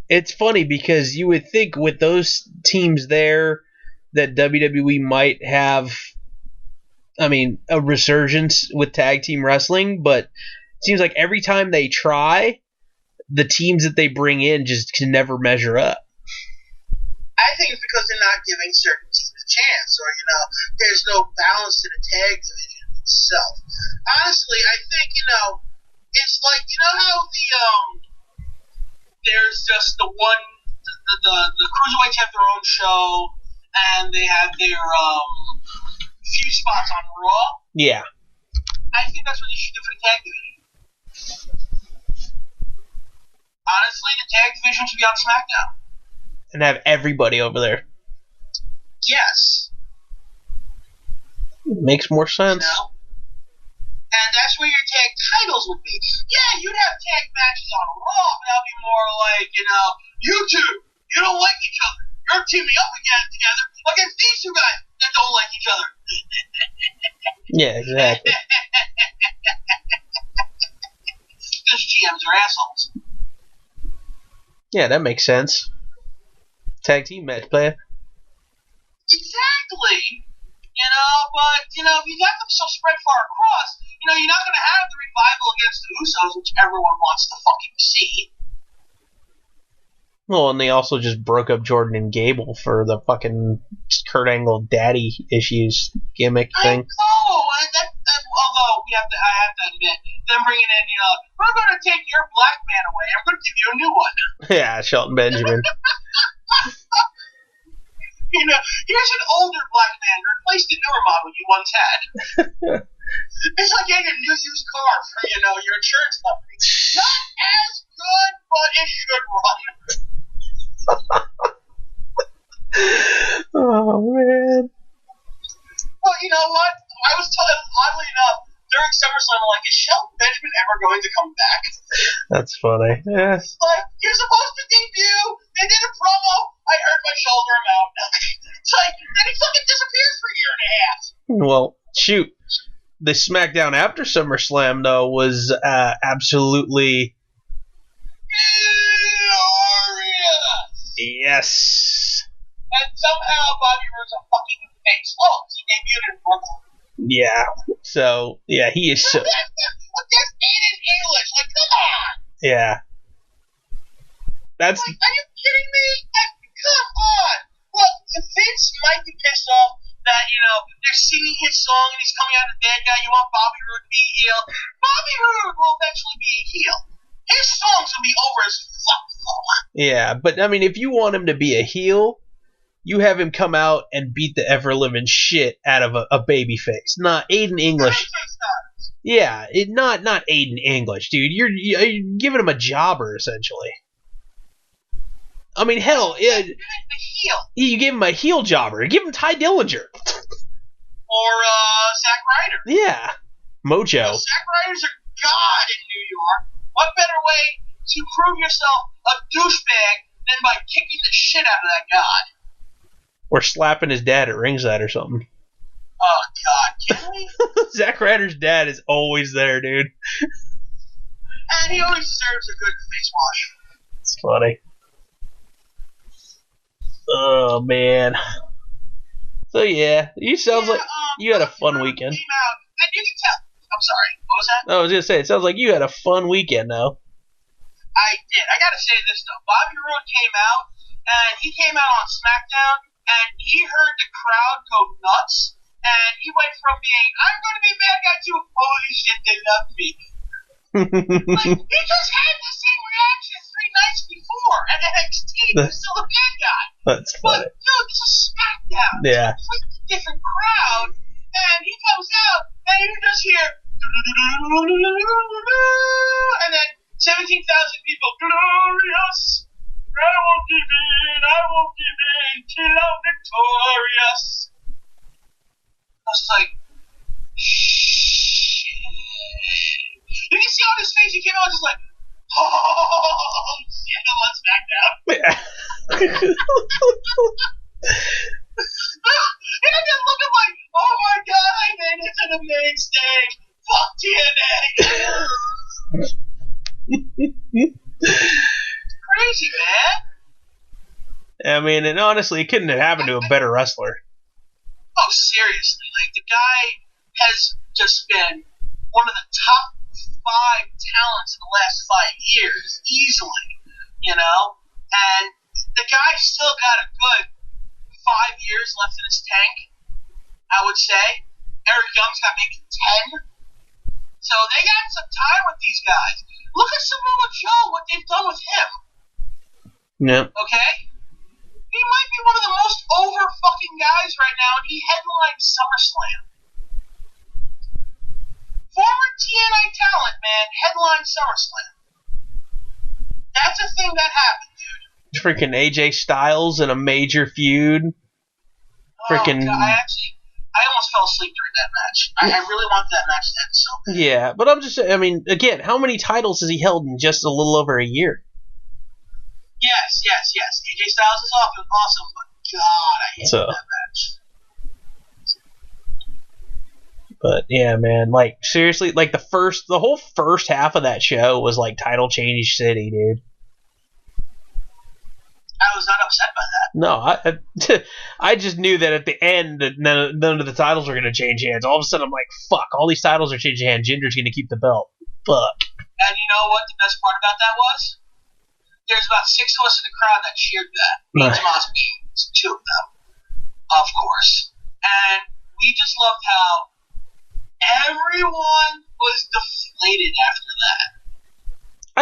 it's funny because you would think with those teams there that WWE might have, I mean, a resurgence with tag team wrestling, but it seems like every time they try, the teams that they bring in just can never measure up. I think it's because they're not giving certain teams a chance, or, you know, there's no balance to the tag division itself. Honestly, I think, you know, it's like, you know how there's just the one, the Cruiserweights have their own show, and they have their, few spots on Raw? Yeah. I think that's what you should do for the tag division. Honestly, the tag division should be on SmackDown. And have everybody over there. Yes. Makes more sense. You know? And that's where your tag titles would be. Yeah, you'd have tag matches on Raw, but that'd be more like, you know, you two, you don't like each other. You're teaming up again together against these two guys that don't like each other. Yeah, exactly. Because GMs are assholes. Yeah, that makes sense. Tag team match, player. Exactly. You know, but, you know, if you got them so spread far across, you know, you're not going to have the revival against the Usos, which everyone wants to fucking see. Well, and they also just broke up Jordan and Gable for the fucking Kurt Angle daddy issues gimmick thing. I know, although I have to admit, them bringing in, you know, we're going to take your black man away. I'm going to give you a new one. Yeah, Shelton Benjamin. You know, here's an older black man to replace the newer model you once had. It's like getting a new used car for, you know, your insurance company. Not as good, but it should run. Oh, man. Well, you know what? I was told, oddly enough, during SummerSlam, I'm like, is Shelton Benjamin ever going to come back? That's funny. Yeah. Like, you're supposed to debut. They did a promo. I hurt my shoulder. I'm out. It's like, then he fucking disappears for a year and a half. Well, shoot. The SmackDown after SummerSlam, though, was absolutely... glorious. Yes. And somehow Bobby Roode's a fucking face. Oh, he debuted in Brooklyn. Yeah. So, yeah, he is so... That's in English. Like, come on. Yeah. That's... Like, are you kidding me? Come on. Look, Vince might be pissed off that, you know, they're singing his song and he's coming out as a bad guy. You want Bobby Roode to be a heel. Bobby Roode will eventually be a heel. His songs will be over as fuck, though. Yeah, but, I mean, if you want him to be a heel, you have him come out and beat the ever-living shit out of a baby face. Not Aiden English. Yeah, not Aiden English, dude. You're giving him a jobber, essentially. I mean, hell, yeah, you give him a heel jobber. Give him Ty Dillinger. Or Zack Ryder. Yeah, Mojo. You know, Zack Ryder's a god in New York. What better way to prove yourself a douchebag than by kicking the shit out of that god? Or slapping his dad at ringside or something. Oh, God, can we? Zack Ryder's dad is always there, dude. And he always deserves a good face wash. It's funny. Oh, man. So, yeah, sounds like you had a fun weekend. Came out, and you can tell. I'm sorry, what was that? I was going to say, it sounds like you had a fun weekend, though. I did. I gotta say this, though. Bobby Roode came out, and he came out on SmackDown, and he heard the crowd go nuts, and he went from being, I'm going to be a bad guy, to, holy shit, they love me. Like, he just had the same reaction 3 nights before at NXT. He was still a bad guy. That's funny. But, dude, this is SmackDown. Yeah. It's a completely different crowd, and he comes out, and you just hear, and then 17,000 people, glorious. I won't give in till I'm victorious. I was just like, shit. You can see on his face, he came out just like, oh, shit, let's back down. And I just look at like, oh my god, I made it to the main stage. Fuck TNA. Crazy, man. I mean, and honestly, it couldn't have happened to a better wrestler. Oh, seriously. Like, the guy has just been one of the top 5 talents in the last 5 years, easily, you know? And the guy's still got a good 5 years left in his tank, I would say. Eric Young's got maybe 10. So they got some time with these guys. Look at Samoa Joe, what they've done with him. Yeah. Okay? He might be one of the most over fucking guys right now, and he headlined SummerSlam. Former TNA talent, man, headlined SummerSlam. That's a thing that happened, dude. Freaking AJ Styles in a major feud. Freaking. Oh, God, I almost fell asleep during that match. I really wanted that match to end so bad. Yeah, but I'm just, I mean, again, how many titles has he held in just a little over a year? Yes. AJ Styles is awesome, but God, I hated that match. But yeah, man, like seriously, like the whole first half of that show was like title change city, dude. I was not upset by No, that. I just knew that at the end that none of the titles were going to change hands. All of a sudden, I'm like, fuck, all these titles are changing hands. Jinder's going to keep the belt. Fuck. And you know what the best part about that was? There's about 6 of us in the crowd that cheered that. Me and Tomas being 2 of them, of course. And we just loved how everyone was deflated after that.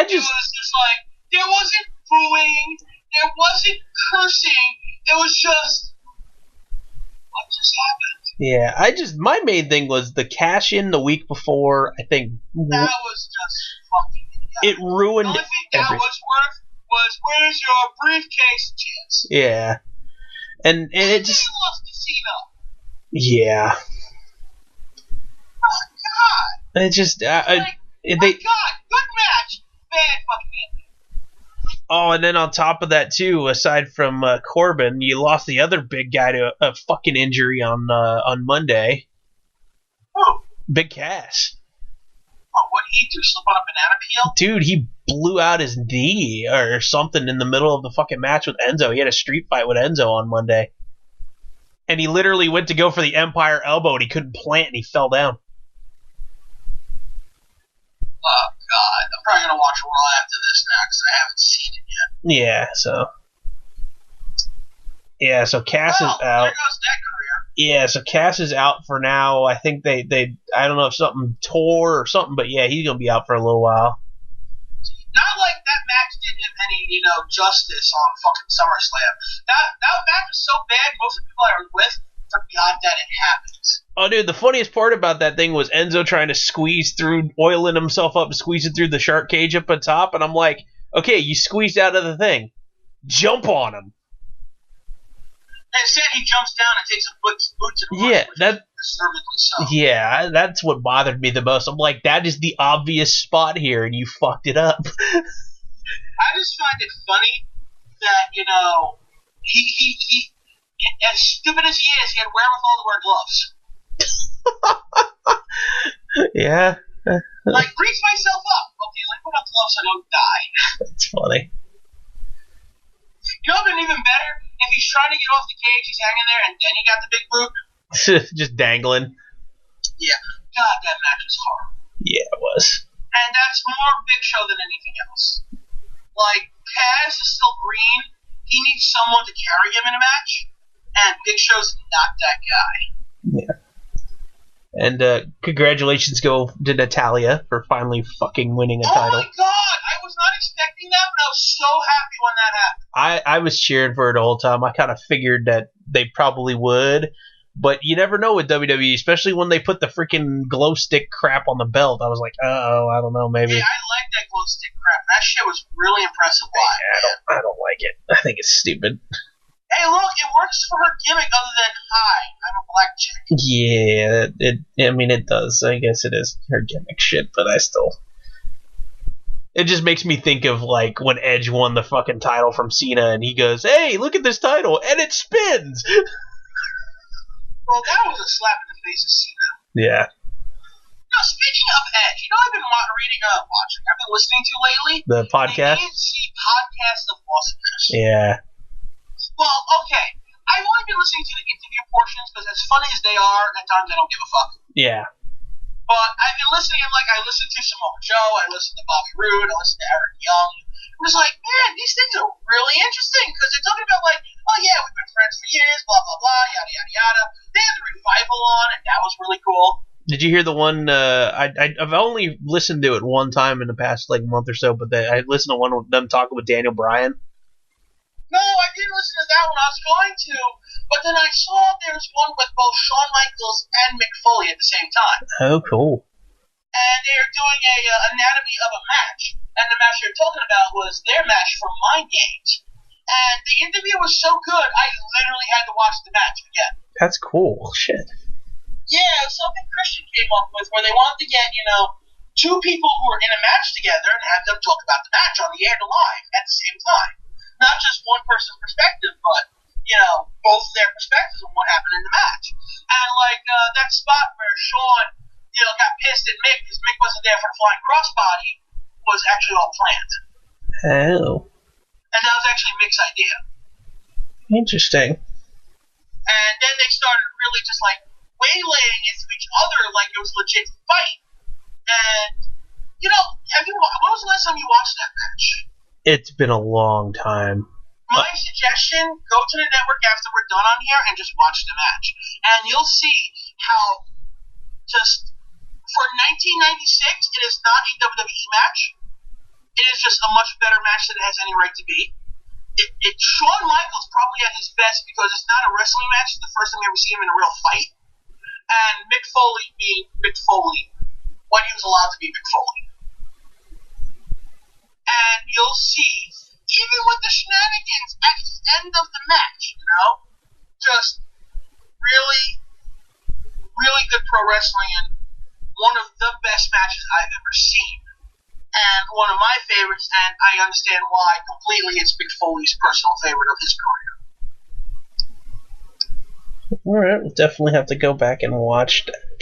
It was just like, there wasn't booing, there wasn't cursing, it was just, what just happened? Yeah, my main thing was the cash in the week before, I think. That was just fucking idiotic. It ruined everything. The only thing that was worth was, where's your briefcase, chance? Yeah. And it just... lost to Cena. Yeah. Oh, God. It just... God, good match. Bad fucking ending. Oh, and then on top of that, too, aside from Corbin, you lost the other big guy to a fucking injury on Monday. Who? Big Cass. Oh, what did he do? Slip on a banana peel? Dude, he blew out his knee or something in the middle of the fucking match with Enzo. He had a street fight with Enzo on Monday. And he literally went to go for the Empire elbow and he couldn't plant and he fell down. Oh, God. I'm probably going to watch Raw after this now because I haven't seen it yet. Yeah, so... Yeah, so Cass is out. There goes that career. Yeah, so Cass is out for now. I think they I don't know if something tore or something, but yeah, he's going to be out for a little while. Not like that match did him any, justice on fucking SummerSlam. That match was so bad, most of the people I was with forgot that it happened. Oh, dude, the funniest part about that thing was Enzo trying to squeeze through, oiling himself up and squeezing through the shark cage up on top, and I'm like, okay, you squeezed out of the thing. Jump on him. Instead, he jumps down and takes a boots and runs, deservedly so. Yeah, that's what bothered me the most. I'm like, that is the obvious spot here, and you fucked it up. I just find it funny that, he as stupid as he is, he had wherewithal to wear gloves. Yeah. Like, grease myself up. Okay, let me put on gloves so I don't die. That's funny. You know what would have been even better? If he's trying to get off the cage, he's hanging there, and then he got the big boot. Just dangling. Yeah. God, that match was horrible. Yeah, it was. And that's more Big Show than anything else. Like, Kaz is still green. He needs someone to carry him in a match, and Big Show's not that guy. Yeah. And congratulations go to Natalya for finally fucking winning a title. Oh my God! I was not expecting that, but I was so happy when that happened. I was cheering for her the whole time. I kind of figured that they probably would. But you never know with WWE, especially when they put the freaking glow stick crap on the belt. I was like, I don't know, maybe. Yeah, I like that glow stick crap. That shit was really impressive live. Yeah, I don't like it. I think it's stupid. Hey, look, it works for her gimmick other than, hi, I'm a black chick. Yeah, it does. I guess it is her gimmick shit, but I still... It just makes me think of, like, when Edge won the fucking title from Cena, and he goes, hey, look at this title, and it spins! Well, that was a slap in the face of Cena. Yeah. Now, speaking of Edge, I've been I've been listening to lately? The podcast? The ANC Podcast of Awesomeness. Yeah. Well, okay. I've only been listening to the interview portions, because as funny as they are, at times I don't give a fuck. Yeah. But I've been listening, I listened to Samoa Joe, I listened to Bobby Roode, I listened to Eric Young. It was like, man, these things are really interesting, because they're talking about, oh yeah, we've been friends for years, blah, blah, blah, yada, yada, yada. They had the Revival on, and that was really cool. Did you hear the one, I've only listened to it one time in the past, month or so, but I listened to one of them talking with Daniel Bryan. No, I didn't listen to that one. I was going to, but then I saw there was one with both Shawn Michaels and Mick Foley at the same time. Oh, cool. And they are doing a anatomy of a match. And the match they're talking about was their match from Mind Games. And the interview was so good, I literally had to watch the match again. That's cool. Shit. Yeah, it was something Christian came up with where they wanted to get, two people who were in a match together and have them talk about the match on the air live at the same time. Not just one person's perspective, but, both their perspectives on what happened in the match. And, that spot where Shawn, got pissed at Mick because Mick wasn't there for the flying crossbody was actually all planned. Oh. And that was actually Mick's idea. Interesting. And then they started really just, waylaying into each other like it was a legit fight. And, when was the last time you watched that match? It's been a long time. My suggestion, go to the network after we're done on here and just watch the match. And you'll see how just for 1996, it is not a WWE match. It is just a much better match than it has any right to be. Shawn Michaels probably at his best because it's not a wrestling match. It's the first time you ever see him in a real fight. And Mick Foley being Mick Foley when he was allowed to be Mick Foley. And you'll see, even with the shenanigans at the end of the match, just really, really good pro wrestling and one of the best matches I've ever seen. And one of my favorites, and I understand why completely, it's Mick Foley's personal favorite of his career. Alright, we'll definitely have to go back and watch that.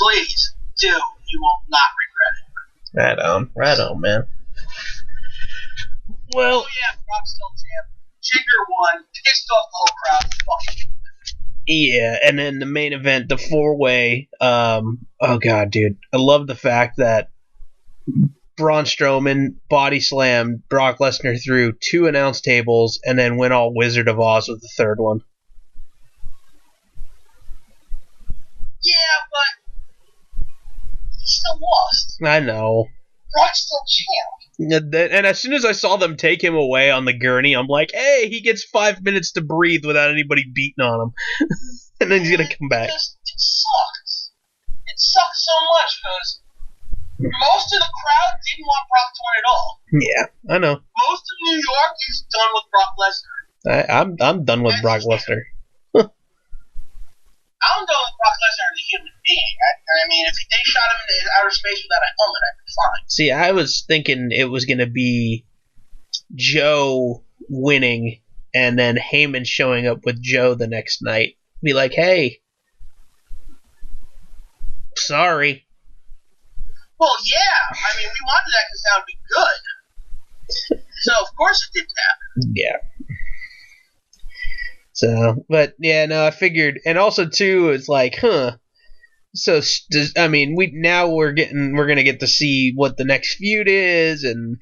Please do. You will not regret it. Right on, man. Well, oh yeah, Brock's still champ. Jinder won, pissed off the whole crowd. Fuck. Yeah, and then the main event, the 4-way. Oh god, dude, I love the fact that Braun Strowman body slammed Brock Lesnar through 2 announce tables and then went all Wizard of Oz with the 3rd one. Yeah, but he still lost. I know. Brock's still champ. And as soon as I saw them take him away on the gurney, I'm like, hey, he gets 5 minutes to breathe without anybody beating on him. And then he's going to come back. It sucks. It sucks so much because most of the crowd didn't want Brock to win at all. Yeah, I know. Most of New York is done with Brock Lesnar. I'm done with Brock Lesnar. I'm done with Brock Lesnar as a human being. I mean, if they shot him into outer space without a helmet, I'd be fine. See, I was thinking it was going to be Joe winning and then Heyman showing up with Joe the next night. Be like, hey, sorry. Well, yeah. I mean, we wanted that because that would be good. So, of course it didn't happen. Yeah. So, but yeah, no, I figured, and also too, it's like, So, I mean, we're gonna get to see what the next feud is, and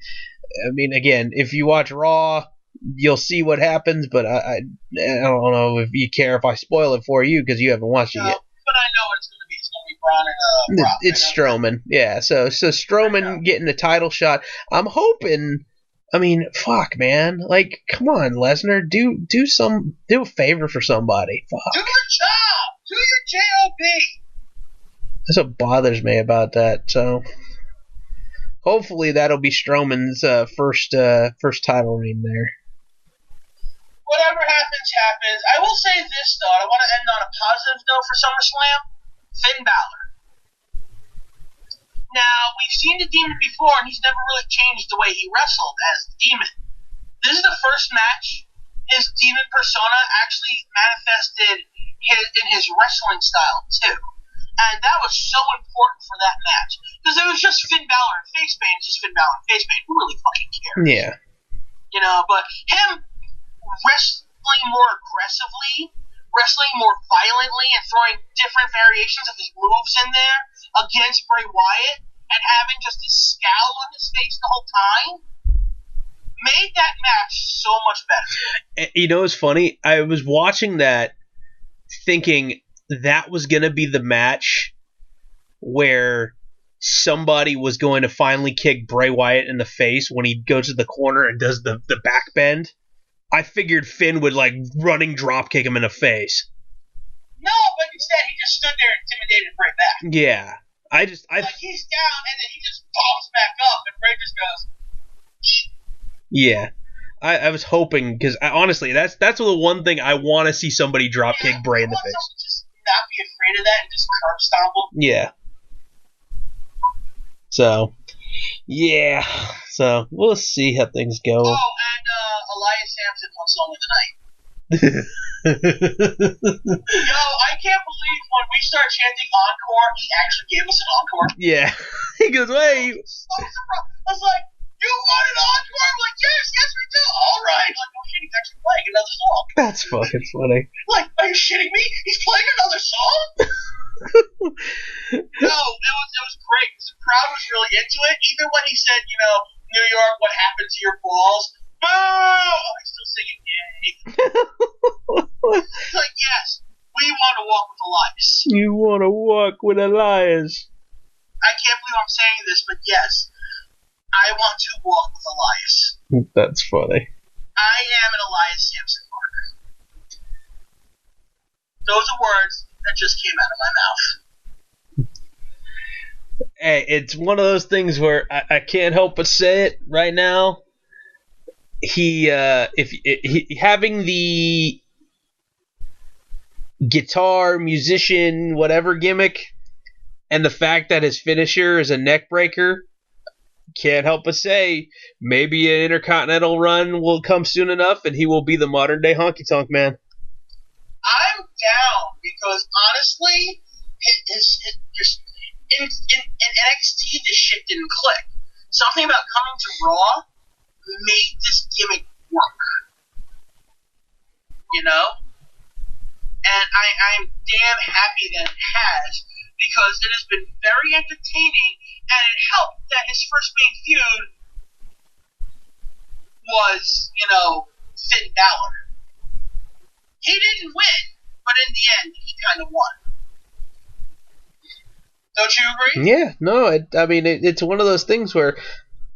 I mean, again, if you watch Raw, you'll see what happens. But I don't know if you care if I spoil it for you because you haven't watched it yet. But I know what it's gonna be. It's gonna be Braun and Brock. It's Strowman, yeah. So Strowman getting the title shot. I'm hoping I mean, fuck, man. Like, come on, Lesnar, do a favor for somebody. Fuck. Do your job. Do your job. That's what bothers me about that. So, hopefully, that'll be Strowman's first title reign there. Whatever happens, happens. I will say this though. I want to end on a positive note for SummerSlam. Finn Balor. Now, we've seen the Demon before, and he's never really changed the way he wrestled as the Demon. This is the first match his Demon persona actually manifested in his wrestling style, too. And that was so important for that match. Because it was just Finn Balor and face paint, just Finn Balor and face paint. Who really fucking cares? Yeah. You know, but him wrestling more aggressively, wrestling more violently, and throwing different variations of his moves in there against Bray Wyatt, and having just a scowl on his face the whole time, made that match so much better. You know, it's funny. I was watching that thinking that was going to be the match where somebody was going to finally kick Bray Wyatt in the face when he goes to the corner and does the back bend. I figured Finn would, like, running drop kick him in the face. No, but instead he just stood there and intimidated Bray back. Yeah. Like, he's down, and then he just pops back up, and Bray just goes, eep. Yeah. I was hoping, because honestly, that's the one thing I want to see somebody drop kick Bray in the face. Just not be afraid of that and just curb stomp him. Yeah. So, yeah. So, we'll see how things go. Oh, and Elias Sampson won Song of the Night. Yo, I can't believe when we start chanting encore, he actually gave us an encore. Yeah. He goes, wait. I was like, you want an encore? I'm like, yes, we do. All right. Like, oh shit, he's actually playing another song. That's fucking funny. Like, are you shitting me? He's playing another song? No, it was great. The crowd was really into it. Even when he said, you know, New York, what happened to your balls? Boo! Oh, he's still singing, yay. It's like, yes, we want to walk with Elias. You want to walk with Elias. I can't believe I'm saying this, but yes, I want to walk with Elias. That's funny. I am an Elias Sampson marker. Those are words that just came out of my mouth. Hey, it's one of those things where I can't help but say it right now. He having the guitar, musician, whatever gimmick, and the fact that his finisher is a neck breaker, can't help but say maybe an Intercontinental run will come soon enough, and he will be the modern day Honky Tonk Man. I'm down because honestly, in NXT this shit didn't click. Something about coming to Raw made this gimmick work. You know? And I'm damn happy that it has, because it has been very entertaining, and it helped that his first main feud was, you know, Finn Balor. He didn't win, but in the end, he kind of won. Don't you agree? Yeah, no, it's one of those things where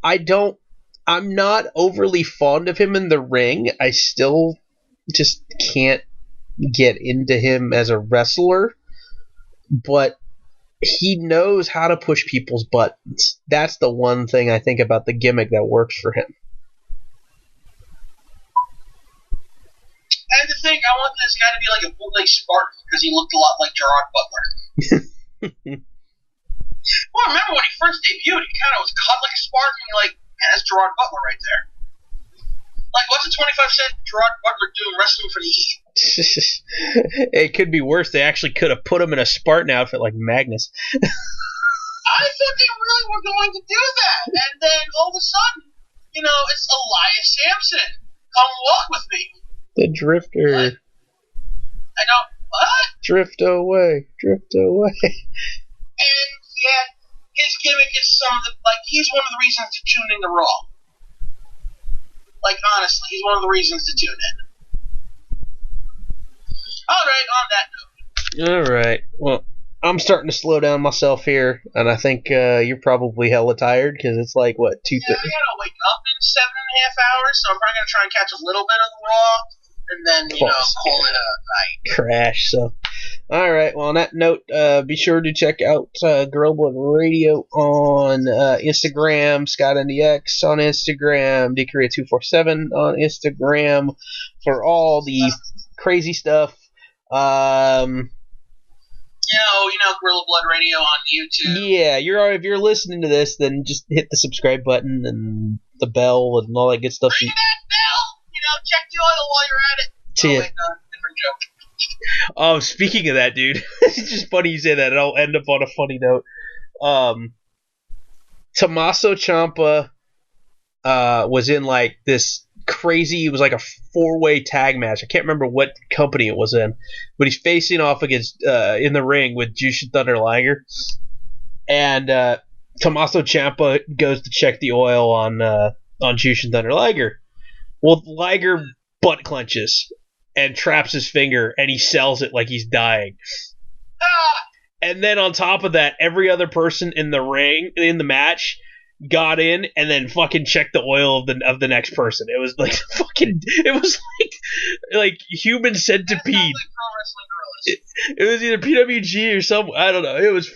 I'm not overly fond of him in the ring. I still just can't get into him as a wrestler, but he knows how to push people's buttons. That's the one thing I think about the gimmick that works for him. And to think, I want this guy to be like a bootleg Spartan because he looked a lot like Gerard Butler. Well, remember when he first debuted, he kind of was cut like a Spartan. You're like, man, that's Gerard Butler right there. Like, what's a 25-cent Gerard Butler doing wrestling for the E? It could be worse. They actually could have put him in a Spartan outfit like Magnus. I thought they really were going to do that. And then all of a sudden, you know, it's Elias Sampson. Come walk with me. The Drifter. What? I don't. What? Drift away. Drift away. And, yeah, his gimmick is he's one of the reasons to tune into Raw. Like, honestly, he's one of the reasons to tune in. Alright, on that note. Alright. Well, I'm starting to slow down myself here, and I think you're probably hella tired because it's like what 2:30. Yeah, I gotta wake up in 7.5 hours, so I'm probably gonna try and catch a little bit of the Raw, and then call it a night. Crash. So, all right. Well, on that note, be sure to check out Girl Blood Radio on Instagram, ScottNDX on Instagram, DKorea247 on Instagram for all the crazy stuff. Gorilla Blood Radio on YouTube. Yeah, if you're listening to this, then just hit the subscribe button and the bell and all that good stuff. Ring that bell! Check the oil while you're at it. See ya. Wait, no, different joke. Oh, speaking of that, dude, it's just funny you say that. I'll end up on a funny note. Tommaso Ciampa was in like this crazy. It was like a 4-way tag match. I can't remember what company it was in, but he's facing off against in the ring with Jushin Thunder Liger, and Tommaso Ciampa goes to check the oil on Jushin Thunder Liger. Well, Liger butt clenches and traps his finger, and he sells it like he's dying. And then on top of that, every other person in the ring, in the match, got in and then fucking checked the oil of the next person. It was like like human centipede. Like pro wrestling gorillas. It was either PWG or some, I don't know. It was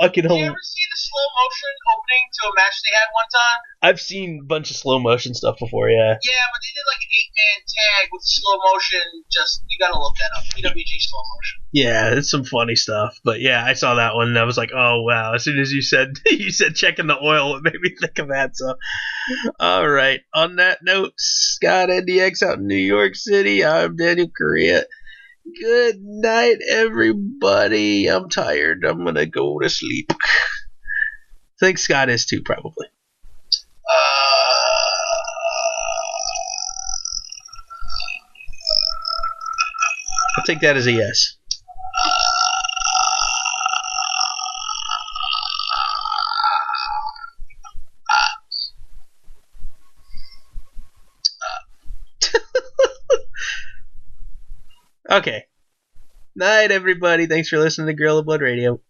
fucking Did you ever see the slow motion opening to a match they had one time? I've seen a bunch of slow motion stuff before, yeah. Yeah, but they did like an 8-man tag with slow motion. Just, you gotta look that up. PWG slow motion. Yeah, it's some funny stuff. But yeah, I saw that one and I was like, oh wow. As soon as you said checking the oil, it made me think of that. So, all right. On that note, Scott NDX out in New York City. I'm Daniel Correa. Good night, everybody. I'm tired. I'm gonna go to sleep. I think Scott is too, probably. I'll take that as a yes. Okay. Night, everybody. Thanks for listening to Gorilla Blood Radio.